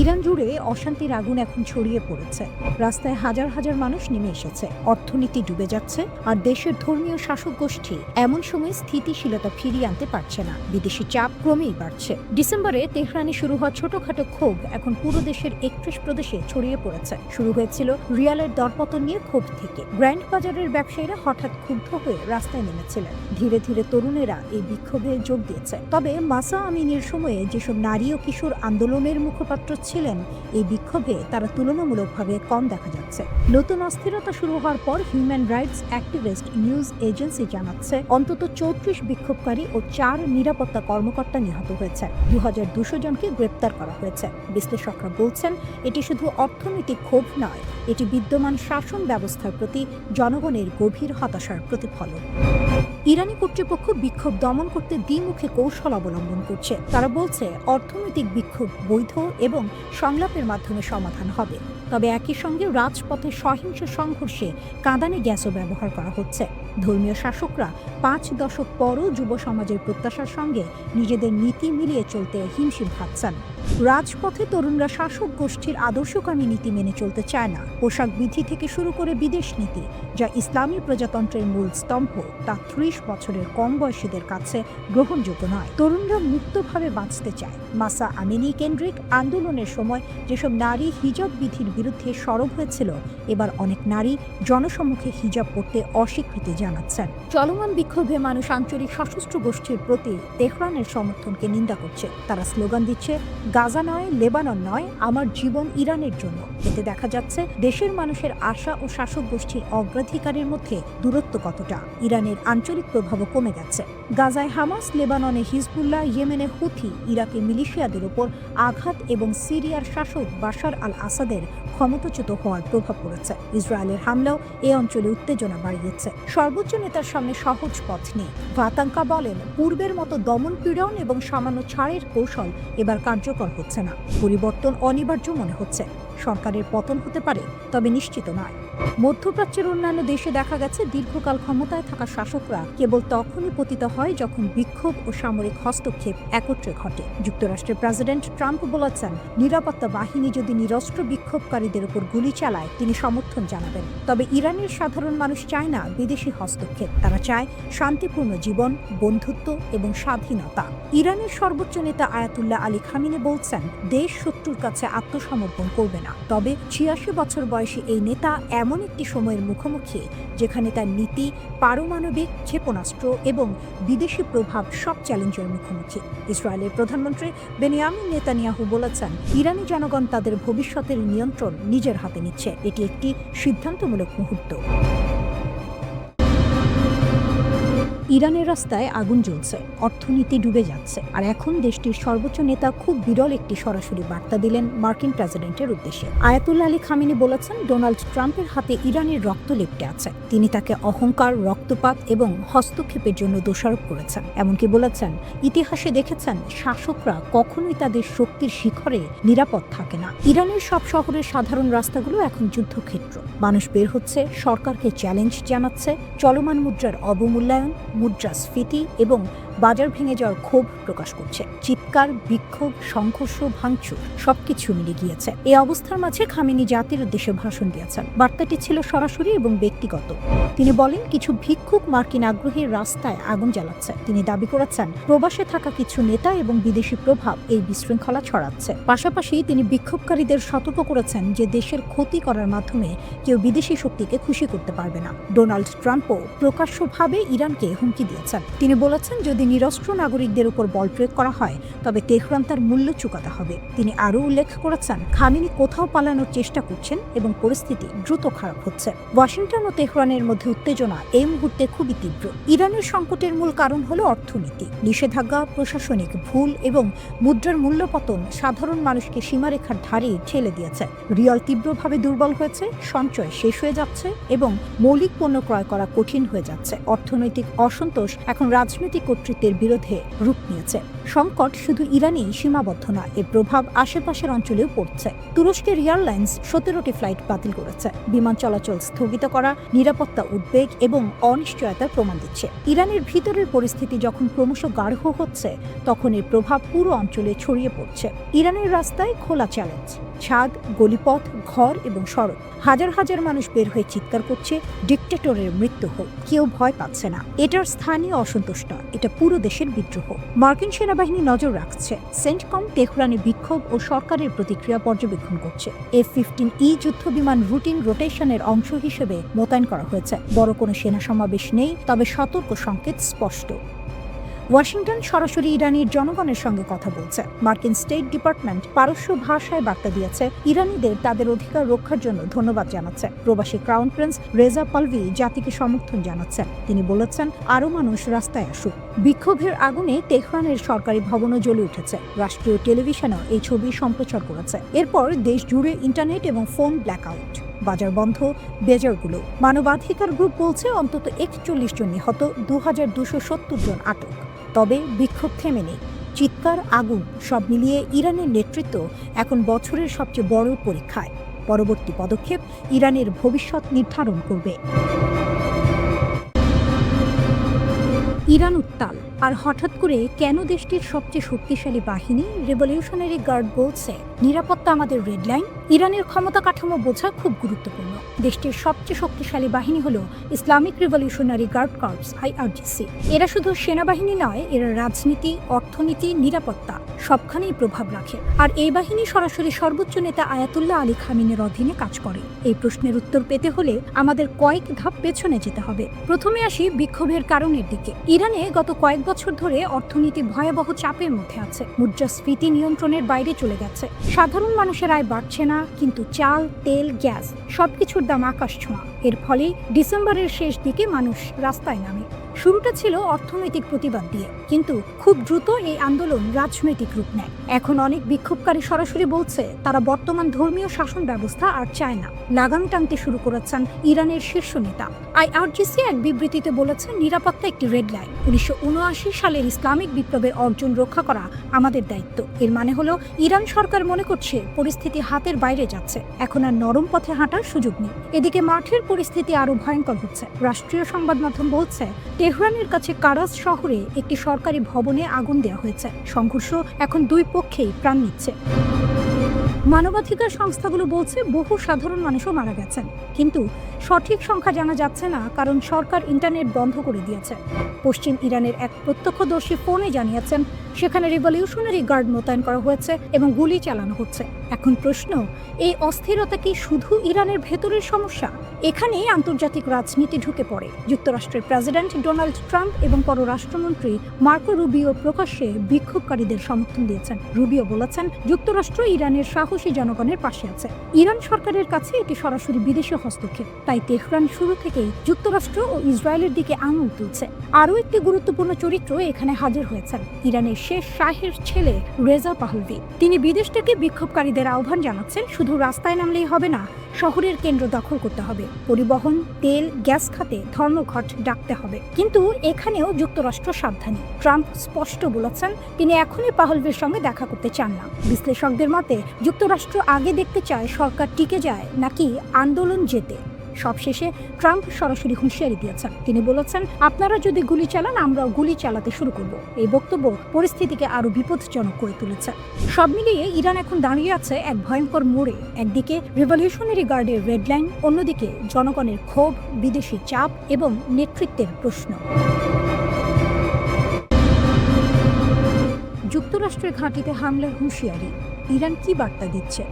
ইরান জুড়ে অশান্তির আগুন এখন ছড়িয়ে পড়েছে। রাস্তায় হাজার হাজার মানুষ নেমে এসেছে, অর্থনীতি ডুবে যাচ্ছে, আর দেশের ধর্মীয় শাসক গোষ্ঠী এমন সময় স্থিতিশীলতা ফিরিয়ে আনতে পারছে না। বিদেশি চাপ ক্রমেই বাড়ছে। ডিসেম্বরে তেহরানে শুরু হওয়া ছোটখাটো ক্ষোভ এখন পুরো দেশের 31 প্রদেশে ছড়িয়ে পড়েছে। শুরু হয়েছিল রিয়ালের দরপতন নিয়ে ক্ষোভ থেকে। গ্র্যান্ড বাজারের ব্যবসায়ীরা হঠাৎ ক্ষুব্ধ হয়ে রাস্তায় নেমেছিলেন। ধীরে ধীরে তরুণেরা এই বিক্ষোভে যোগ দিয়েছে। তবে মাসা আমিনের সময়ে যেসব নারী ও কিশোর আন্দোলনের মুখপাত্র ছিলেন, এই বিক্ষোভে তারা তুলনামূলকভাবে কম দেখা যাচ্ছে। নতুন অস্থিরতা শুরু হওয়ার পর human rights activist news agency জানাচ্ছে, অন্তত 34 বিক্ষোভকারী ও 4 নিরাপত্তা কর্মকর্তা নিহত হয়েছে। 2200 জনকে গ্রেপ্তার করা হয়েছে। বিশ্লেষকরা বলছেন, এটি শুধু অর্থনৈতিক ক্ষোভ নয়, এটি বিদ্যমান শাসন ব্যবস্থার প্রতি জনগণের গভীর হতাশার প্রতিফলন। ইরানি কর্তৃপক্ষ বিক্ষোভ দমন করতে দ্বিমুখী কৌশল অবলম্বন করছে। তারা বলছে, অর্থনৈতিক বিক্ষোভ বৈধ এবং সংলাপের মাধ্যমে সমাধান হবে, তবে একই সঙ্গে রাজপথে সহিংস সংঘর্ষে কাঁদানে গ্যাসও ব্যবহার করা হচ্ছে। ধর্মীয় শাসকরা 5 দশক পরও যুব সমাজের প্রত্যাশার সঙ্গে নিজেদের নীতি মিলিয়ে চলতে হিমশিম খাচ্ছেন। রাজপথে তরুণরা শাসক গোষ্ঠীর আদর্শকামী নীতি মেনে চলতে চায় না। পোশাক বিধি থেকে শুরু করে বিদেশ নীতি, যা ইসলামী প্রজাতন্ত্রের মূল স্তম্ভ, তা 30 বছরের কম বয়সীদের কাছে গ্রহণযোগ্য নয়। তরুণরা মুক্তভাবে বাঁচতে চায়। মাসা আমিনি কেন্দ্রিক আন্দোলনের সময় যেসব নারী হিজাব বিধির বিরুদ্ধে সরব হয়েছিল, এবার অনেক নারী জনসম্মুখে হিজাব পরতে অস্বীকৃতি জানাচ্ছেন। চলমান বিক্ষোভে মানুষ আঞ্চলিক সশস্ত্র গোষ্ঠীর প্রতি তেহরানের সমর্থনকে নিন্দা করছে। তারা স্লোগান দিচ্ছে, গাজা নয়, লেবানন নয়, আমার জীবন ইরানের জন্য। এতে দেখা যাচ্ছে দেশের মানুষের আশা ও শাসক গোষ্ঠীর অগ্রাধিকারের মধ্যে দূরত্ব কতটা। ইরানের আঞ্চলিক প্রভাবও কমে গেছে। গাজায় হামাস, লেবাননে হিজবুল্লাহ, ইয়েমেনে হুথি, ইরাকে মিলিশিয়াদের উপর আঘাত এবং সিরিয়ার শাসক বাশার আল আসাদের ক্ষমতাচ্যুত হওয়ার প্রভাব পড়েছে। ইসরায়েলের হামলাও এই অঞ্চলে উত্তেজনা বাড়িয়েছে। সর্বোচ্চ নেতার সামনে সহজ পথ নেই। ভাতাঙ্কা বলেন, পূর্বের মতো দমন পীড়ন এবং সামান্য ছাড়ের কৌশল এবার কার্যকর হচ্ছে না। পরিবর্তন অনিবার্য মনে হচ্ছে। সরকারের পতন হতে পারে, তবে নিশ্চিত নয়। মধ্যপ্রাচ্যের অন্যান্য দেশে দেখা গেছে, দীর্ঘকাল ক্ষমতায় থাকা শাসকরা কেবল তখনই পতিত হয় যখন বিক্ষোভ ও সামরিক হস্তক্ষেপ একত্রে ঘটে। যুক্তরাষ্ট্রের প্রেসিডেন্ট ট্রাম্প বলেছেন, নিরাপত্তা বাহিনী যদি নিরস্ত্র বিক্ষোভকারীদের উপর গুলি চালায়, তিনি সমর্থন জানাবেন। তবে ইরানের সাধারণ মানুষ চায় না বিদেশি হস্তক্ষেপ। তারা চায় শান্তিপূর্ণ জীবন, বন্ধুত্ব এবং স্বাধীনতা। ইরানের সর্বোচ্চ নেতা আয়াতুল্লাহ আলী খামেনি বলছেন, দেশ শত্রুর কাছে আত্মসমর্পণ করবে না। তবে 86 বছর বয়সী এই নেতা এমন একটি সময়ের মুখোমুখি যেখানে তার নীতি, পারমাণবিক ক্ষেপণাস্ত্র এবং বিদেশি প্রভাব সব চ্যালেঞ্জের মুখোমুখি। ইসরায়েলের প্রধানমন্ত্রী বেনিয়ামিন নেতানিয়াহু বলেছেন, ইরানি জনগণ তাদের ভবিষ্যতের নিয়ন্ত্রণ নিজের হাতে নিচ্ছে। এটি একটি সিদ্ধান্তমূলক মুহূর্ত। ইরানের রাস্তায় আগুন জ্বলছে, অর্থনীতি ডুবে যাচ্ছে, আর এখন দেশটির সর্বোচ্চ নেতা খুব বিরল একটি সরাসরি বার্তা দিলেন মার্কিন প্রেসিডেন্টের উদ্দেশ্যে। আয়াতুল্লাহ আলী খামেনি বলেছেন, ডোনাল্ড ট্রাম্পের হাতে ইরানের রক্ত লেপ্টে আছে। তিনি তাকে অহংকার, রক্তপাত এবং হস্তক্ষেপের জন্য দোষারোপ করেছেন। এমনকি বলেছেন, ইতিহাসে দেখেছেন শাসকরা কখনোই তাদের শক্তির শিখরে নিরাপদ থাকে না। ইরানের সব শহরের সাধারণ রাস্তাগুলো এখন যুদ্ধক্ষেত্র। মানুষ বের হচ্ছে, সরকারকে চ্যালেঞ্জ জানাচ্ছে, চলমান মুদ্রার অবমূল্যায়ন, মুদ্রাস্ফীতি এবং বাজার ভেঙে যাওয়ার ক্ষোভ প্রকাশ করছে। চিৎকার, বিক্ষোভ, সংঘর্ষ, ভাঙচুর সবকিছু মিলে গিয়েছে। এই অবস্থার মাঝে খামেনি জাতির উদ্দেশ্যে ভাষণ দিয়েছেন। বার্তাটি ছিল সরাসরি এবং ব্যক্তিগত। তিনি বলেন, কিছু ভিক্ষুক মার্কিন আগ্রহীর রাস্তায় আগুন জ্বালাচ্ছে। তিনি দাবি করেছেন, প্রবাসে থাকা কিছু নেতা এবং বিদেশি প্রভাব এই বিশৃঙ্খলা ছড়াচ্ছে। পাশাপাশি তিনি বিক্ষোভকারীদের সতর্ক করেছেন যে দেশের ক্ষতি করার মাধ্যমে কেউ বিদেশি শক্তিকে খুশি করতে পারবে না। ডোনাল্ড ট্রাম্পও প্রকাশ্যভাবে ইরানকে হুমকি দিয়েছেন। তিনি বলেছেন, যদি নিরস্ত্র নাগরিকদের উপর বল প্রয়োগ করা হয় তবে তেহরান তার মূল্য চুকাতে হবে। তিনি আরও উল্লেখ করেছেন, খামেনি কোথাও পালানোর চেষ্টা করছেন এবং পরিস্থিতি দ্রুত খারাপ হচ্ছে। ওয়াশিংটন ও তেহরানের মধ্যে উত্তেজনা এই মুহূর্তে খুবই তীব্র। ইরানের সংকটের মূল কারণ হলো অর্থনীতি। নিষেধাজ্ঞা, প্রশাসনিক ভুল এবং মুদ্রার মূল্যপতন সাধারণ মানুষকে সীমারেখার ধারে ঠেলে দিয়েছে। রিয়াল তীব্রভাবে দুর্বল হয়েছে, সঞ্চয় শেষ হয়ে যাচ্ছে এবং মৌলিক পণ্য ক্রয় করা কঠিন হয়ে যাচ্ছে। অর্থনৈতিক অসন্তোষ এখন রাজনৈতিক কর্তৃত্বের বিরুদ্ধে রূপ নিয়েছে। সংকট শুধু ইরানেই সীমাবদ্ধ নয়, এর প্রভাব আশেপাশের অঞ্চলেও পড়ছে। তুরস্কের এয়ারলাইন্স 17টি ফ্লাইট বাতিল করেছে। বিমান চলাচল স্থগিত করা নিরাপত্তা উদ্বেগ এবং অনিশ্চয়তার প্রমাণ দিচ্ছে। ইরানের ভিতরের পরিস্থিতি যখন ক্রমশ গাঢ় হচ্ছে, তখন এর প্রভাব পুরো অঞ্চলে ছড়িয়ে পড়ছে। ইরানের রাস্তায় খোলা চ্যালেঞ্জ, ছাদ, গলিপথ, ঘর এবং সড়ক। হাজার হাজার মানুষ বের হয়ে চিৎকার করছে, ডিক্টেটরের মৃত্যু হোক। কেউ ভয় পাচ্ছে না। এটার স্থানীয় অসন্তোষ নয়, এটা পুরো দেশের বিদ্রোহ। মার্কিন সেনাবাহিনী নজর রাখছে। সেন্টকম তেহরানে বিক্ষোভ ও সরকারের প্রতিক্রিয়া পর্যবেক্ষণ করছে। F-15E যুদ্ধ বিমান রুটিন রোটেশনের অংশ হিসেবে মোতায়েন করা হয়েছে। বড় কোনো সেনা সমাবেশ নেই, তবে সতর্ক সংকেত স্পষ্ট। ওয়াশিংটন সরাসরি ইরানির জনগণের সঙ্গে কথা বলছে। মার্কিন স্টেট ডিপার্টমেন্ট পারস্য ভাষায় বার্তা দিয়েছে, ইরানিদের তাদের অধিকার রক্ষার জন্য ধন্যবাদ জানাচ্ছে। প্রবাসী ক্রাউন প্রিন্স রেজা পালভি জাতিকে সমর্থন জানাচ্ছেন। তিনি বলেছেন, আরও মানুষ রাস্তায় আসুক। বিক্ষোভের আগুনে তেহরানের সরকারি ভবনও জ্বলে উঠেছে। রাষ্ট্রীয় টেলিভিশনও এই ছবি সম্প্রচার করেছে। এরপর দেশ জুড়ে ইন্টারনেট এবং ফোন ব্ল্যাকআউট, বাজার বন্ধ, বেজারগুলো। মানবাধিকার গ্রুপ বলছে অন্তত 41 জন নিহত, 2270 জন আটক। তবে বিক্ষোভ থেমে নেই। চিৎকার, আগুন সব মিলিয়ে ইরানের নেতৃত্ব এখন বছরের সবচেয়ে বড় পরীক্ষায়। পরবর্তী পদক্ষেপ ইরানের ভবিষ্যৎ নির্ধারণ করবে। ইরান উত্তাল, আর হঠাৎ করে কেন দেশটির সবচেয়ে শক্তিশালী বাহিনী রেভলিউশনারি গার্ড বলছে নিরাপত্তা আমাদের রেড লাইন? ইরানের ক্ষমতা কাঠামো বোঝা খুব গুরুত্বপূর্ণ। দেশটির সবচেয়ে শক্তিশালী বাহিনী হলো Islamic revolutionary guard corps IRGC। এরা শুধু সেনাবাহিনী নয়, এরা রাজনীতি, অর্থনীতি, নিরাপত্তা সবখানেই প্রভাব রাখে। আর এই বাহিনী সরাসরি সর্বোচ্চ নেতা আয়াতুল্লাহ আলী খামেনির অধীনে কাজ করে। এই প্রশ্নের উত্তর পেতে হলে আমাদের কয়েক ধাপ পেছনে যেতে হবে। প্রথমে আসি বিক্ষোভের কারণের দিকে। ইরানে গত কয়েক বছর ধরে অর্থনীতি ভয়াবহ চাপের মধ্যে আছে। মুদ্রাস্ফীতি নিয়ন্ত্রণের বাইরে চলে গেছে। সাধারণ মানুষের আয় বাড়ছে না, কিন্তু চাল, তেল, গ্যাস সবকিছুর দাম আকাশ ছোঁয়া। এর ফলে ডিসেম্বরের শেষ দিকে মানুষ রাস্তায় নামে। শুরুটা ছিল অর্থনৈতিক প্রতিবাদ দিয়ে, কিন্তু খুব দ্রুত এই আন্দোলন রাজনৈতিক রূপ নেয়। এখন অনেক বিক্ষোভকারী সরাসরি বলছে তারা বর্তমান ধর্মীয় শাসন ব্যবস্থা আর চায় না। লাগাম টানতে শুরু করেছেন ইরানের শীর্ষ নেতা। IRGC এক বিবৃতিতে বলেছে, নিরাপত্তা একটি রেড লাইন। 1979 সালের ইসলামিক বিপ্লবের অর্জন রক্ষা করা আমাদের দায়িত্ব। এর মানে হলো ইরান সরকার মনে করছে পরিস্থিতি হাতের বাইরে যাচ্ছে, এখন আর নরম পথে হাঁটার সুযোগ নেই। এদিকে মাঠের পরিস্থিতি আরো ভয়ঙ্কর হচ্ছে। রাষ্ট্রীয় সংবাদ মাধ্যম বলছে, তেহরানের কাছে কারাজ শহরে একটি সরকারি ভবনে আগুন দেওয়া হয়েছে। সংঘর্ষ এখন দুই পক্ষেই প্রাণ নিচ্ছে। মানবাধিকার সংস্থাগুলো বলছে বহু সাধারণ মানুষও মারা গেছেন, কিন্তু সঠিক সংখ্যা জানা যাচ্ছে না, কারণ সরকার ইন্টারনেট বন্ধ করে দিয়েছে। পশ্চিম ইরানের এক প্রত্যক্ষদর্শী ফোনে জানিয়েছেন সেখানে রিভলিউশনারি গার্ড মোতায়েন করা হয়েছে এবং গুলি চালানো হচ্ছে। এখন প্রশ্ন, এই অস্থিরতা কি শুধু ইরানের ভেতরের সমস্যা? এখানেই আন্তর্জাতিক রাজনীতি ঢুকে পড়ে। যুক্তরাষ্ট্রের প্রেসিডেন্ট ডোনাল্ড ট্রাম্প এবং পররাষ্ট্রমন্ত্রী মার্কো রুবিও প্রকাশ্যে বিক্ষোভকারীদের সমর্থন দিয়েছেন। রুবিও বলেছেন, যুক্তরাষ্ট্র ইরানের সাহসী জনগণের পাশে আছে। ইরান সরকারের কাছে এটি সরাসরি বিদেশি হস্তক্ষেপ, তাই তেহরান শুরু থেকেই যুক্তরাষ্ট্র ও ইসরায়েলের দিকে আঙুল তুলছে। আরও একটি গুরুত্বপূর্ণ চরিত্র এখানে হাজির হয়েছেন, ইরানের শেষ শাহের ছেলে রেজা পাহলভি। তিনি বিদেশ থেকে বিক্ষোভকারীদের আহ্বান জানাচ্ছেন, শুধু রাস্তায় নামলেই হবে না, শহরের কেন্দ্র দখল করতে হবে, পরিবহন, তেল, গ্যাস খাতে ধর্মঘট ডাকতে হবে। কিন্তু এখানেও যুক্তরাষ্ট্র সাবধানী। ট্রাম্প স্পষ্ট বলেছেন তিনি এখনই পাহলভির সঙ্গে দেখা করতে চান না। বিশ্লেষকদের মতে যুক্তরাষ্ট্র আগে দেখতে চায় সরকার টিকে যায় নাকি আন্দোলন জেতে। সবশেষে ট্রাম্প সরাসরি হুঁশিয়ারি দিয়েছেন। তিনি বলেছেন, আপনারা যদি গুলি চালান আমরাও গুলি চালাতে শুরু করব। এই বক্তব্য পরিস্থিতিকে আরো বিপজ্জনক করে তুলেছে। সব মিলিয়ে ইরান এখন দাঁড়িয়ে আছে এক ভয়ঙ্কর মোড়ে। একদিকে রিভলিউশনারি গার্ডের রেড লাইন, অন্যদিকে জনগণের ক্ষোভ, বিদেশি চাপ এবং নেতৃত্বের প্রশ্ন। যুক্তরাষ্ট্রের ঘাঁটিতে হামলার হুঁশিয়ারি, ইরান কি বার্তা দিচ্ছে?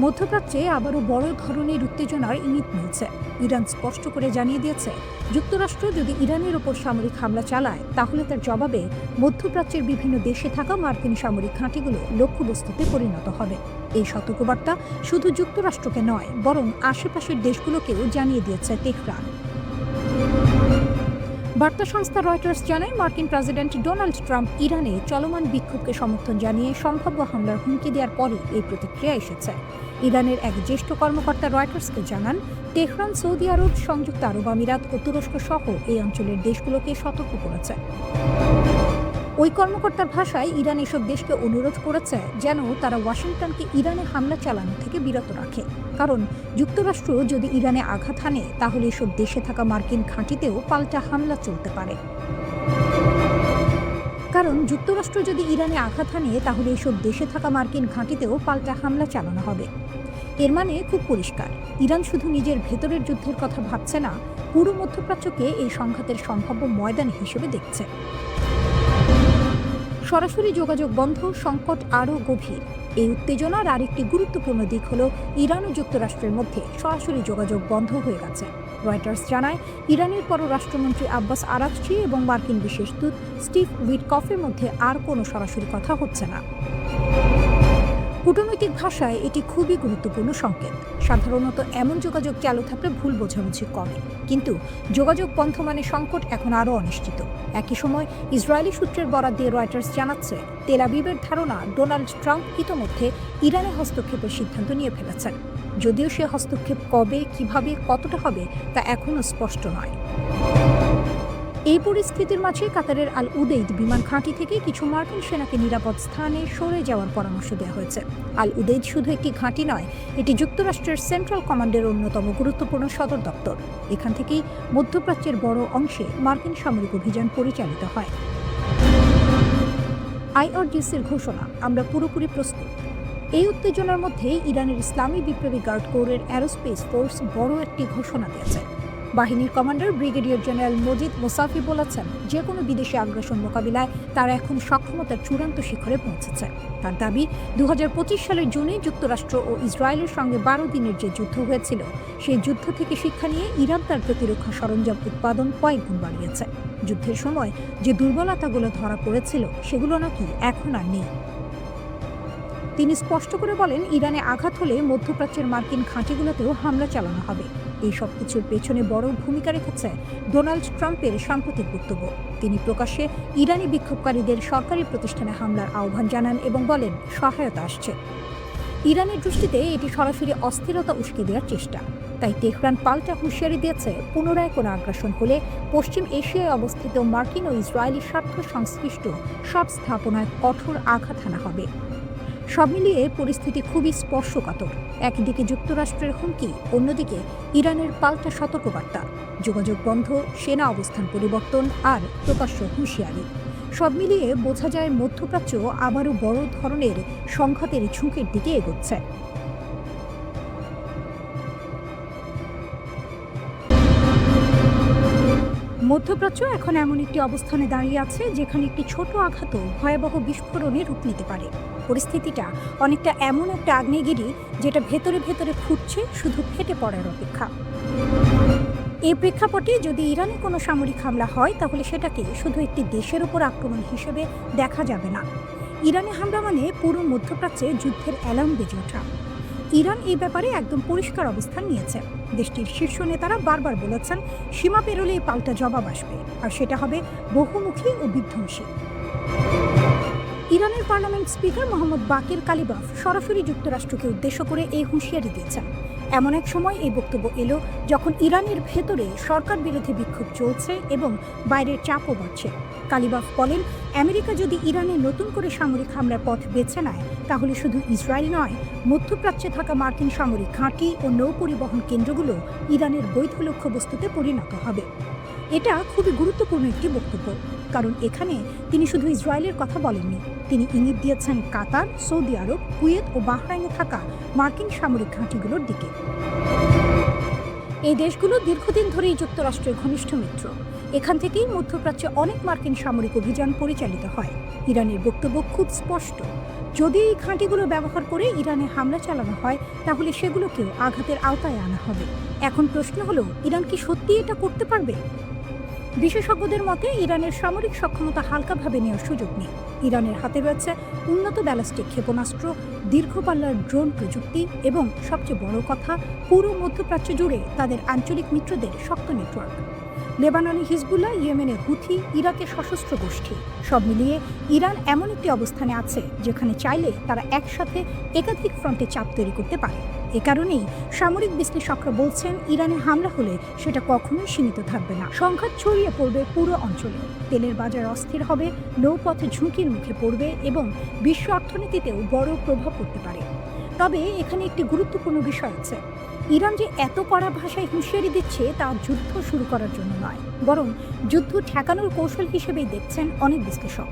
মধ্যপ্রাচ্যে আবারও বড় ধরনের উত্তেজনার ইঙ্গিত মিলছে। ইরান স্পষ্ট করে জানিয়ে দিয়েছে, যুক্তরাষ্ট্র যদি ইরানের ওপর সামরিক হামলা চালায় তাহলে তার জবাবে মধ্যপ্রাচ্যের বিভিন্ন দেশে থাকা মার্কিন সামরিক ঘাঁটিগুলো লক্ষ্যবস্তুতে পরিণত হবে। এই সতর্কবার্তা শুধু যুক্তরাষ্ট্রকে নয়, বরং আশেপাশের দেশগুলোকেও জানিয়ে দিয়েছে তেহরান। বার্তা সংস্থা রয়টার্স জানায়, মার্কিন প্রেসিডেন্ট ডোনাল্ড ট্রাম্প ইরানে চলমান বিক্ষোভকে সমর্থন জানিয়ে সম্ভাব্য হামলার হুমকি দেওয়ার পরই এই প্রতিক্রিয়া এসেছে। ইরানের এক জ্যেষ্ঠ কর্মকর্তা রয়টার্সকে জানান, তেহরান সৌদি আরব, সংযুক্ত আরব আমিরাত ও তুরস্ক সহ এই অঞ্চলের দেশগুলোকে সতর্ক করেছে। ওই কর্মকর্তার ভাষায় ইরান এসব দেশকে অনুরোধ করেছে যেন তারা ওয়াশিংটনকে ইরানে হামলা চালানো থেকে বিরত রাখে, কারণ যুক্তরাষ্ট্র যদি ইরানে আঘাত হানে তাহলে এসব দেশে থাকা মার্কিন ঘাঁটিতেও পাল্টা হামলা চলতে পারে। কারণ যুক্তরাষ্ট্র যদি ইরানে আঘাত হানে তাহলে এসব দেশে থাকা মার্কিন ঘাঁটিতেও পাল্টা হামলা চালানো হবে। এর মানে খুব পরিষ্কার, ইরান শুধু নিজের ভেতরের যুদ্ধের কথা ভাবছে না, পুরো মধ্যপ্রাচ্যকে এই সংঘাতের সম্ভাব্য ময়দান হিসেবে দেখছে। সরাসরি যোগাযোগ বন্ধ, সংকট আরও গভীর। এই উত্তেজনার আরেকটি গুরুত্বপূর্ণ দিক হলো ইরান ও যুক্তরাষ্ট্রের মধ্যে সরাসরি যোগাযোগ বন্ধ হয়ে গেছে। রয়টার্স জানায়, ইরানের পররাষ্ট্রমন্ত্রী আব্বাস আরাগচি এবং মার্কিন বিশেষ দূত স্টিভ উইটকফের মধ্যে আর কোনো সরাসরি কথা হচ্ছে না। কূটনৈতিক ভাষায় এটি খুবই গুরুত্বপূর্ণ সংকেত। সাধারণত এমন যোগাযোগ চালু থাকলে ভুল বোঝাবুঝি কমে, কিন্তু যোগাযোগ বন্ধ মানে সংকট এখন আরও অনিশ্চিত। একই সময় ইসরায়েলি সূত্রের বরাত দিয়ে রয়টার্স জানাচ্ছে, তেল আবিবের ধারণা ডোনাল্ড ট্রাম্প ইতোমধ্যে ইরানে হস্তক্ষেপের সিদ্ধান্ত নিয়ে ফেলেছেন। যদিও সে হস্তক্ষেপ কবে, কিভাবে, কতটা হবে তা এখনও স্পষ্ট নয়। এই পরিস্থিতির মাঝে কাতারের আল উদেইদ বিমান ঘাঁটি থেকে কিছু মার্কিন সেনাকে নিরাপদ স্থানে সরে যাওয়ার পরামর্শ দেওয়া হয়েছে। আল উদেইদ শুধু একটি ঘাঁটি নয়, এটি যুক্তরাষ্ট্রের সেন্ট্রাল কমান্ডের অন্যতম গুরুত্বপূর্ণ সদর দপ্তর। এখান থেকেই মধ্যপ্রাচ্যের বড় অংশে মার্কিন সামরিক অভিযান পরিচালিত হয়। আইআরজিসির ঘোষণা, আমরা পুরোপুরি প্রস্তুত। এই উত্তেজনার মধ্যে ইরানের ইসলামী বিপ্লবী গার্ড কোরের অ্যারোস্পেস ফোর্স বড় একটি ঘোষণা দিয়েছে। বাহিনীর কমান্ডার ব্রিগেডিয়ার জেনারেল মজিদ মোসাফি বলেছেন, যে কোনো বিদেশি আগ্রাসন মোকাবিলায় তারা এখন সক্ষমতার চূড়ান্ত শিখরে পৌঁছেছে। তার দাবি, 2025 সালের জুনে যুক্তরাষ্ট্র ও ইসরায়েলের সঙ্গে 12 দিনের যে যুদ্ধ হয়েছিল, সেই যুদ্ধ থেকে শিক্ষা নিয়ে ইরান তার প্রতিরক্ষা সরঞ্জাম উৎপাদন কয়েক গুণ বাড়িয়েছে। যুদ্ধের সময় যে দুর্বলতাগুলো ধরা পড়েছিল সেগুলো নাকি এখন আর নেই। তিনি স্পষ্ট করে বলেন, ইরানে আঘাত হলে মধ্যপ্রাচ্যের মার্কিন ঘাঁটিগুলোতেও হামলা চালানো হবে। এই সব কিছুর পেছনে বড় ভূমিকা রেখেছে ডোনাল্ড ট্রাম্পের সাম্প্রতিক বক্তব্য। তিনি প্রকাশ্যে ইরানি বিক্ষোভকারীদের সরকারি প্রতিষ্ঠানে হামলার আহ্বান জানান এবং বলেন, সহায়তা আসছে। ইরানের দৃষ্টিতে এটি সরাসরি অস্থিরতা উস্কে দেওয়ার চেষ্টা। তাই তেহরান পাল্টা হুঁশিয়ারি দিয়েছে, পুনরায় কোনো আগ্রাসন হলে পশ্চিম এশিয়ায় অবস্থিত মার্কিন ও ইসরায়েলি স্বার্থ সংশ্লিষ্ট সব স্থাপনায় কঠোর আঘাত হানা হবে। সব মিলিয়ে পরিস্থিতি খুবই স্পর্শকাতর। একদিকে যুক্তরাষ্ট্রের হুমকি, অন্যদিকে ইরানের পাল্টা সতর্কবার্তা, যোগাযোগ বন্ধ, সেনা অবস্থান পরিবর্তন আর প্রকাশ্য হুঁশিয়ারি। সব মিলিয়ে বোঝা যায় মধ্যপ্রাচ্য আবারও বড় ধরনের সংঘাতের ঝুঁকির দিকে এগোচ্ছে। মধ্যপ্রাচ্য এখন এমন একটি অবস্থানে দাঁড়িয়ে আছে যেখানে একটি ছোট আঘাতও ভয়াবহ বিস্ফোরণে রূপ নিতে পারে। পরিস্থিতিটা অনেকটা এমন একটা আগ্নেয়গিরি যেটা ভেতরে ভেতরে ফুটছে, শুধু ফেটে পড়ার অপেক্ষা। এই প্রেক্ষাপটে যদি ইরানে কোনো সামরিক হামলা হয় তাহলে সেটাকে শুধু একটি দেশের উপর আক্রমণ হিসেবে দেখা যাবে না। ইরানে হামলা মানে পুরো মধ্যপ্রাচ্যে যুদ্ধের অ্যালার্ম বেজে ওঠা। ইরান এই ব্যাপারে একদম পরিষ্কার অবস্থান নিয়েছে। দেশটির শীর্ষ নেতারা বারবার বলেছেন সীমা পেরোলেই পাল্টা জবাব আসবে, আর সেটা হবে বহুমুখী ও বিধ্বংসী। ইরানের পার্লামেন্ট স্পিকার মোহাম্মদ বাকির কালিবাফ সরাসরি যুক্তরাষ্ট্রকে উদ্দেশ্য করে এই হুঁশিয়ারি দিয়েছেন। এমন এক সময় এই বক্তব্য এলো যখন ইরানের ভেতরে সরকার বিরোধী বিক্ষোভ চলছে এবং বাইরের চাপও বাড়ছে। কালিবাফ বলেন, আমেরিকা যদি ইরানে নতুন করে সামরিক হামলার পথ বেছে নেয় তাহলে শুধু ইসরায়েল নয়, মধ্যপ্রাচ্যে থাকা মার্কিন সামরিক ঘাঁটি ও নৌ পরিবহন কেন্দ্রগুলো ইরানের বৈধ লক্ষ্যবস্তুতে পরিণত হবে। এটা খুবই গুরুত্বপূর্ণ একটি বক্তব্য, কারণ এখানে তিনি শুধু ইসরায়েলের কথা বলেননি, তিনি ইঙ্গিত দিয়েছেন কাতার, সৌদি আরব, কুয়েত ও বাহরাইনে থাকা মার্কিন সামরিক ঘাঁটিগুলোর দিকে। এই দেশগুলো দীর্ঘদিন ধরেই যুক্তরাষ্ট্রের ঘনিষ্ঠ মিত্র। এখান থেকেই মধ্যপ্রাচ্যে অনেক মার্কিন সামরিক অভিযান পরিচালিত হয়। ইরানের বক্তব্য খুব স্পষ্ট, যদি এই ঘাঁটিগুলো ব্যবহার করে ইরানে হামলা চালানো হয় তাহলে সেগুলোকেও আঘাতের আওতায় আনা হবে। এখন প্রশ্ন হলো, ইরান কি সত্যি এটা করতে পারবে? বিশেষজ্ঞদের মতে ইরানের সামরিক সক্ষমতা হালকাভাবে নেওয়ার সুযোগ নেই। ইরানের হাতে রয়েছে উন্নত ব্যালিস্টিক ক্ষেপণাস্ত্র, দীর্ঘপাল্লার ড্রোন প্রযুক্তি এবং সবচেয়ে বড় কথা, পুরো মধ্যপ্রাচ্য জুড়ে তাদের আঞ্চলিক মিত্রদের শক্ত নেটওয়ার্ক। লেবাননে হিজবুল্লাহ, ইয়েমেনে হুথি, ইরাকের সশস্ত্র গোষ্ঠী, সব মিলিয়ে ইরান এমন একটি অবস্থানে আছে যেখানে চাইলে তারা একসাথে একাধিক ফ্রন্টে চাপ তৈরি করতে পারে। এ কারণেই সামরিক বিশ্লেষকরা বলছেন ইরানে হামলা হলে সেটা কখনোই সীমিত থাকবে না, সংঘাত ছড়িয়ে পড়বে পুরো অঞ্চলে। তেলের বাজার অস্থির হবে, নৌপথে ঝুঁকির মুখে পড়বে এবং বিশ্ব অর্থনীতিতেও বড় প্রভাব পড়তে পারে। তবে এখানে একটি গুরুত্বপূর্ণ বিষয় আছে, ইরান যে এত কড়া ভাষায় হুঁশিয়ারি দিচ্ছে তা যুদ্ধ শুরু করার জন্য নয়, বরং যুদ্ধ ঠেকানোর কৌশল হিসেবেই দেখছেন অনেক বিশ্লেষক।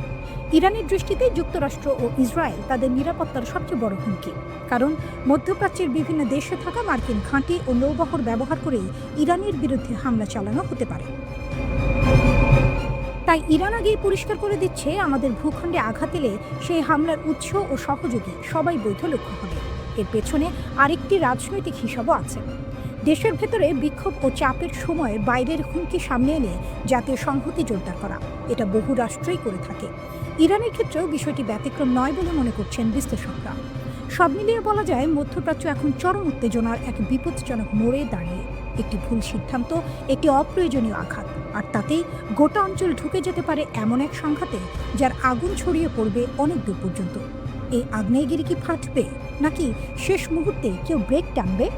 ইরানের দৃষ্টিতে যুক্তরাষ্ট্র ও ইসরায়েল তাদের নিরাপত্তার সবচেয়ে বড় হুমকি, কারণ মধ্যপ্রাচ্যের বিভিন্ন দেশে থাকা মার্কিন ঘাঁটি ও নৌবহর ব্যবহার করেই ইরানের বিরুদ্ধে হামলা চালানো হতে পারে। তাই ইরান আগেই পরিষ্কার করে দিচ্ছে, আমাদের ভূখণ্ডে আঘাত এলে সেই হামলার উৎস ও সহযোগী সবাই বৈধ লক্ষ্য হবে। এর পেছনে আরেকটি রাজনৈতিক হিসাবও আছে। দেশের ভেতরে বিক্ষোভ ও চাপের সময় বাইরের হুমকি সামনে এনে জাতীয় সংহতি জোরদার করা, এটা বহু রাষ্ট্রই করে থাকে। ইরানের ক্ষেত্রেও বিষয়টি ব্যতিক্রম নয় বলে মনে করছেন বিশ্লেষকরা। সব মিলিয়ে বলা যায় মধ্যপ্রাচ্য এখন চরম উত্তেজনার এক বিপজ্জনক মোড়ে দাঁড়িয়ে। একটি ভুল সিদ্ধান্ত, একটি অপ্রয়োজনীয় আঘাত, আর তাতেই গোটা অঞ্চল ঢুকে যেতে পারে এমন এক সংঘাতে যার আগুন ছড়িয়ে পড়বে অনেক দূর পর্যন্ত। এই আগ্নেয়গিরি কি ফাটবে, নাকি শেষ মুহূর্তে কেউ ব্রেক টানবে?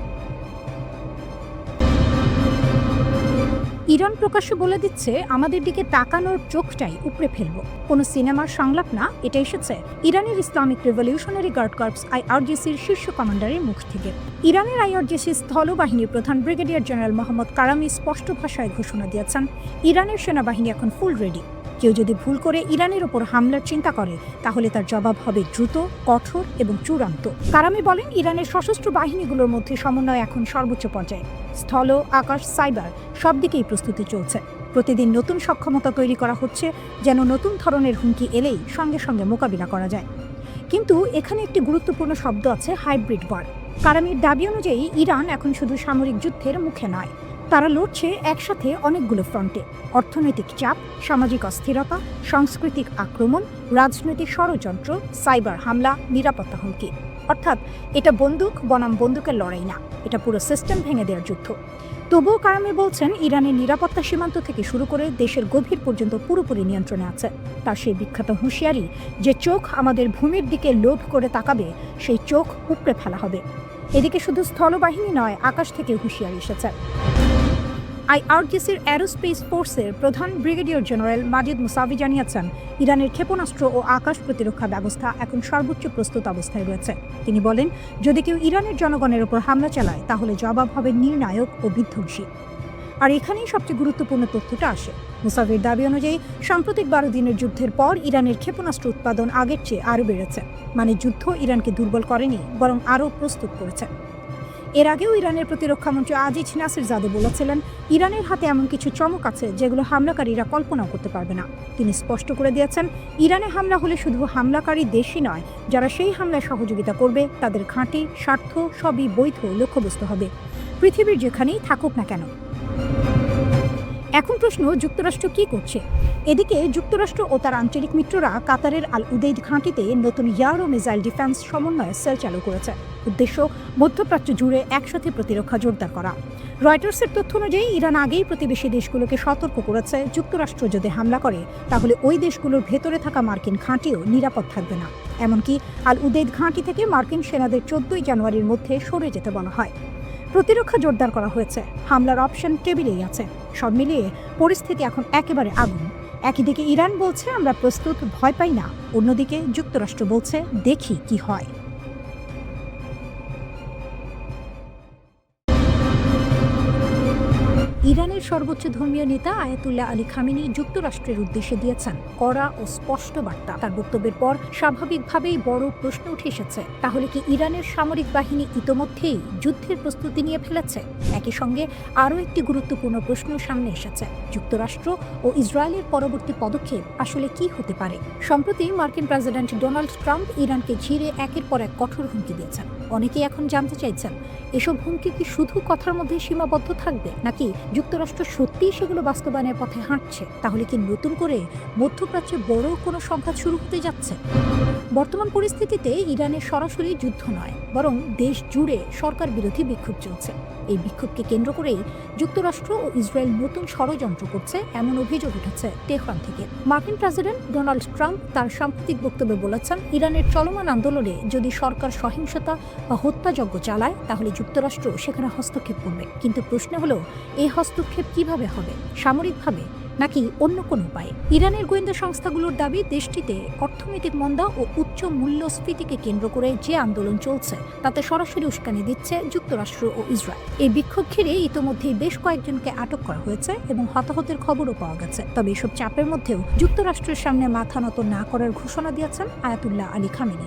ইরান প্রকাশ্যে বলে দিচ্ছে, আমাদের দিকে তাকানোর চোখটাই উপড়ে ফেলব। কোনো সিনেমার সংলাপ না, এটা এসেছে ইরানের ইসলামিক রেভলিউশনারি গার্ড কর্পস IRGCর শীর্ষ কমান্ডারের মুখ থেকে। ইরানের IRGC স্থলবাহিনীর প্রধান ব্রিগেডিয়ার জেনারেল মোহাম্মদ কারামি স্পষ্ট ভাষায় ঘোষণা দিয়েছেন, ইরানের সেনাবাহিনী এখন ফুল রেডি। কেউ যদি ভুল করে ইরানের ওপর হামলার চিন্তা করে তাহলে তার জবাব হবে দ্রুত, কঠোর এবং চূড়ান্ত। কারামি বলেন, ইরানের সশস্ত্র বাহিনীগুলোর মধ্যে সমন্বয় এখন সর্বোচ্চ পর্যায়ে। স্থল, আকাশ, সাইবার সব দিকেই প্রস্তুতি চলছে। প্রতিদিন নতুন সক্ষমতা তৈরি করা হচ্ছে যেন নতুন ধরনের হুমকি এলেই সঙ্গে সঙ্গে মোকাবিলা করা যায়। কিন্তু এখানে একটি গুরুত্বপূর্ণ শব্দ আছে, হাইব্রিড ওয়ার। কারামির দাবি অনুযায়ী ইরান এখন শুধু সামরিক যুদ্ধের মুখে নয়, তারা লড়ছে একসাথে অনেকগুলো ফ্রন্টে। অর্থনৈতিক চাপ, সামাজিক অস্থিরতা, সাংস্কৃতিক আক্রমণ, রাজনৈতিক ষড়যন্ত্র, সাইবার হামলা, নিরাপত্তা হুমকি। অর্থাৎ এটা বন্দুক বনাম বন্দুকের লড়াই না, এটা পুরো সিস্টেম ভেঙে দেওয়ার যুদ্ধ। তবুও কারামি বলছেন, ইরানের নিরাপত্তা সীমান্ত থেকে শুরু করে দেশের গভীর পর্যন্ত পুরোপুরি নিয়ন্ত্রণে আছে। তার সেই বিখ্যাত হুঁশিয়ারি, যে চোখ আমাদের ভূমির দিকে লোভ করে তাকাবে সেই চোখ উপড়ে ফেলা হবে। এদিকে শুধু স্থলবাহিনী নয়, আকাশ থেকে হুঁশিয়ারি এসেছে। IRGCর অ্যারোস্পেস ফোর্সের প্রধান ব্রিগেডিয়ার জেনারেল মাজিদ মুসাভি জানিয়েছেন, ইরানের ক্ষেপণাস্ত্র ও আকাশ প্রতিরক্ষা ব্যবস্থা এখন সর্বোচ্চ প্রস্তুত অবস্থায় রয়েছে। তিনি বলেন, যদি কেউ ইরানের জনগণের উপর হামলা চালায় তাহলে জবাব হবে নির্ণায়ক ও বিধ্বংসী। আর এখানেই সবচেয়ে গুরুত্বপূর্ণ তথ্যটা আসে। মুসাভির দাবি অনুযায়ী সাম্প্রতিক 12 দিনের যুদ্ধের পর ইরানের ক্ষেপণাস্ত্র উৎপাদন আগের চেয়ে আরও বেড়েছে। মানে যুদ্ধ ইরানকে দুর্বল করেনি, বরং আরও প্রস্তুত করেছে। এর আগেও ইরানের প্রতিরক্ষামন্ত্রী আজিজ নাসিরজাদে বলেছিলেন, ইরানের হাতে এমন কিছু চমক আছে যেগুলো হামলাকারীরা কল্পনাও করতে পারবে না। তিনি স্পষ্ট করে দিয়েছেন, ইরানে হামলা হলে শুধু হামলাকারী দেশই নয়, যারা সেই হামলায় সহযোগিতা করবে তাদের ঘাঁটি, স্বার্থ সবই বৈধ লক্ষ্যবস্তু হবে, পৃথিবীর যেখানেই থাকুক না কেন। এখন প্রশ্ন, যুক্তরাষ্ট্র কি করছে? এদিকে যুক্তরাষ্ট্র ও তার আঞ্চলিক মিত্ররা কাতারের আল উদেইদ ঘাঁটিতে নতুন এয়ার ও মিসাইল ডিফেন্স সমন্বয় সেল চালু করেছে। উদ্দেশ্য মধ্যপ্রাচ্য জুড়ে একসাথে প্রতিরক্ষা জোরদার করা। রয়টার্সের তথ্য অনুযায়ী ইরান আগেই প্রতিবেশী দেশগুলোকে সতর্ক করেছে, যুক্তরাষ্ট্র যদি হামলা করে তাহলে ওই দেশগুলোর ভেতরে থাকা মার্কিন ঘাঁটিও নিরাপদ থাকবে না। এমনকি আল উদেইদ ঘাঁটি থেকে মার্কিন সেনাদের 14 জানুয়ারির মধ্যে সরে যেতে বলা হয়। প্রতিরক্ষা জোরদার করা হয়েছে, হামলার অপশন টেবিলেই আছে। সব মিলিয়ে পরিস্থিতি এখন একেবারে আগুন। একদিকে ইরান বলছে আমরা প্রস্তুত, ভয় পাই না, অন্যদিকে যুক্তরাষ্ট্র বলছে দেখি কি হয়। ইরানের সর্বোচ্চ ধর্মীয় নেতা আয়াতুল্লাহ আলী খামেনি যুক্তরাষ্ট্রের উদ্দেশ্যে দিয়েছেন কড়া ও স্পষ্ট বার্তা। তার বক্তব্যের পর স্বাভাবিকভাবেই বড় প্রশ্ন উঠে এসেছে, তাহলে কি ইরানের সামরিক বাহিনী ইতোমধ্যেই যুদ্ধের প্রস্তুতি নিয়ে ফেলেছে? একই সঙ্গে আরও একটি গুরুত্বপূর্ণ প্রশ্ন সামনে এসেছে, যুক্তরাষ্ট্র ও ইসরায়েলের পরবর্তী পদক্ষেপ আসলে কি হতে পারে? সম্প্রতি মার্কিন প্রেসিডেন্ট ডোনাল্ড ট্রাম্প ইরানকে ঘিরে একের পর এক কঠোর হুমকি দিয়েছেন। অনেকেই এখন জানতে চাইছেন, এসব হুমকি কি শুধু কথার মধ্যে সীমাবদ্ধ থাকবে, নাকি যুক্তরাষ্ট্র সত্যিই সেগুলো বাস্তবায়নের পথে হাঁটছে? তাহলে কি নতুন করে মধ্যপ্রাচ্যে বড় কোনো সংঘাত শুরু হতে যাচ্ছে? বর্তমান পরিস্থিতিতে ইরানের সরাসরি যুদ্ধ নয়, বরং দেশ জুড়ে সরকার বিরোধী বিক্ষোভ চলছে। এই বিক্ষোভকে কেন্দ্র করেই যুক্তরাষ্ট্র ও ইসরায়েল নতুন ষড়যন্ত্র করছে, এমন অভিযোগ উঠেছে তেহরান থেকে। মার্কিন প্রেসিডেন্ট ডোনাল্ড ট্রাম্প তার সাম্প্রতিক বক্তব্যে বলেছেন, ইরানের চলমান আন্দোলনে যদি সরকার সহিংসতা বা হত্যাযজ্ঞ চালায় তাহলে যুক্তরাষ্ট্র সেখানে হস্তক্ষেপ করবে। কিন্তু প্রশ্ন হলো, এই হস্তক্ষেপ কিভাবে হবে? সামরিকভাবে নাকি অন্য কোনো উপায়ে? ইরানের গোয়েন্দা সংস্থাগুলোর দাবি, দেশটিতে অর্থনৈতিক মন্দা ও উচ্চ মূল্যস্ফীতিকে কেন্দ্র করে যে আন্দোলন চলছে তাতে সরাসরি উস্কানি দিচ্ছে যুক্তরাষ্ট্র ও ইসরায়েল। এই বিক্ষোভ ঘিরে ইতোমধ্যেই বেশ কয়েকজনকে আটক করা হয়েছে এবং হতাহতের খবরও পাওয়া গেছে। তবে এসব চাপের মধ্যেও যুক্তরাষ্ট্রের সামনে মাথা নত না করার ঘোষণা দিয়েছেন আয়াতুল্লাহ আলী খামেনি।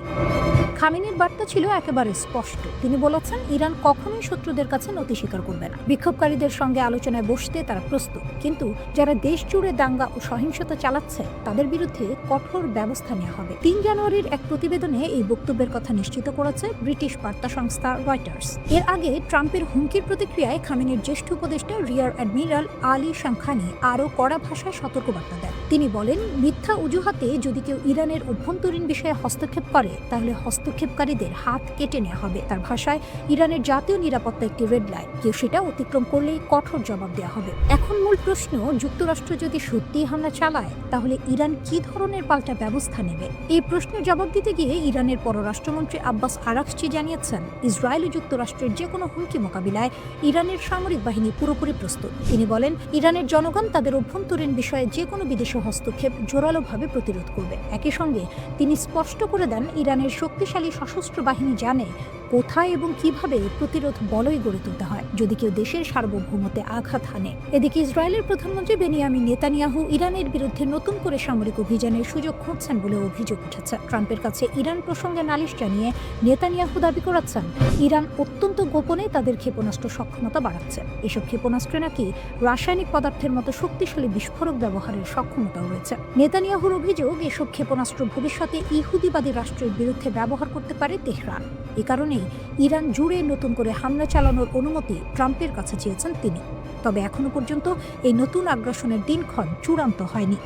খামেনির বার্তা ছিল একেবারে স্পষ্ট। তিনি বলেছেন, ইরান কখনোই শত্রুদের কাছে নতি স্বীকার করবে না। বিক্ষোভকারীদের সঙ্গে আলোচনায় বসতে তারা প্রস্তুত, কিন্তু যারা দেশ জুড়ে দাঙ্গা ও সহিংসতা চালাচ্ছে তাদের বিরুদ্ধে কঠোর ব্যবস্থা নেওয়া হবে। 3 জানুয়ারির এক প্রতিবেদনে এই বক্তব্যের কথা নিশ্চিত করেছে ব্রিটিশ বার্তা সংস্থা রয়টার্স। এর আগে ট্রাম্পের হুমকির প্রতিক্রিয়ায় খামেনির জ্যেষ্ঠ উপদেষ্টা রিয়ার অ্যাডমিরাল আলী শামখানি আরও কড়া ভাষায় সতর্কবার্তা দেন। তিনি বলেন, মিথ্যা অজুহাতে যদি কেউ ইরানের অভ্যন্তরীণ বিষয়ে হস্তক্ষেপ করে তাহলে হস্তক্ষেপকারীদের হাত কেটে নেওয়া হবে। তার ভাষায়, ইরানের জাতীয় নিরাপত্তা একটি রেড লাইন, কেউ সেটা অতিক্রম করলেই কঠোর জবাব দেওয়া হবে। এখন মূল প্রশ্ন, যুক্তরাষ্ট্র যদি সত্যি হামলা চালায় তাহলে ইরান কি ধরনের পাল্টা ব্যবস্থা নেবে? এই প্রশ্নের জবাব দিতে গিয়ে ইরানের পররাষ্ট্রমন্ত্রী আব্বাস আরাকচি জানিয়েছেন, ইসরায়েল ও যুক্তরাষ্ট্রের যে কোনো হুমকি মোকাবিলায় ইরানের সামরিক বাহিনী পুরোপুরি প্রস্তুত। তিনি বলেন, ইরানের জনগণ তাদের অভ্যন্তরীণ বিষয়ে যে কোনো বিদেশি হস্তক্ষেপ জোরালোভাবে প্রতিরোধ করবে। একই সঙ্গে তিনি স্পষ্ট করে দেন, ইরানের শক্তিশালী সশস্ত্র বাহিনী জানে কোথায় এবং কিভাবে প্রতিরোধ বলয় গড়ে তুলতে হয় যদি কেউ দেশের সার্বভৌমত্বে আঘাত হানে। এদিকে ইসরায়েলের প্রধানমন্ত্রী বেনিয়ামিন নেতানিয়াহু ইরানের বিরুদ্ধে নতুন করে সামরিক অভিযানের সুযোগ খুঁজছেন বলে অভিযোগ উঠেছে। ট্রাম্পের কাছে ইরান প্রসঙ্গে নালিশ জানিয়ে নেতানিয়াহু দাবি করেছেন, ইরান অত্যন্ত গোপনে তাদের ক্ষেপণাস্ত্র সক্ষমতা বাড়াচ্ছে। এসব ক্ষেপণাস্ত্রে নাকি রাসায়নিক পদার্থের মতো শক্তিশালী বিস্ফোরক ব্যবহারের সক্ষমতাও রয়েছে। নেতানিয়াহুর অভিযোগ, এসব ক্ষেপণাস্ত্র ভবিষ্যতে ইহুদিবাদী রাষ্ট্রের বিরুদ্ধে ব্যবহার করতে পারে তেহরান। এ কারণে ইরান জুড়ে নতুন করে হামলা চালানোর অনুমতি ট্রাম্পের কাছে চেয়েছেন তিনি। তবে এখনো পর্যন্ত এই নতুন আগ্রাসনের দিনক্ষণ চূড়ান্ত হয়নি।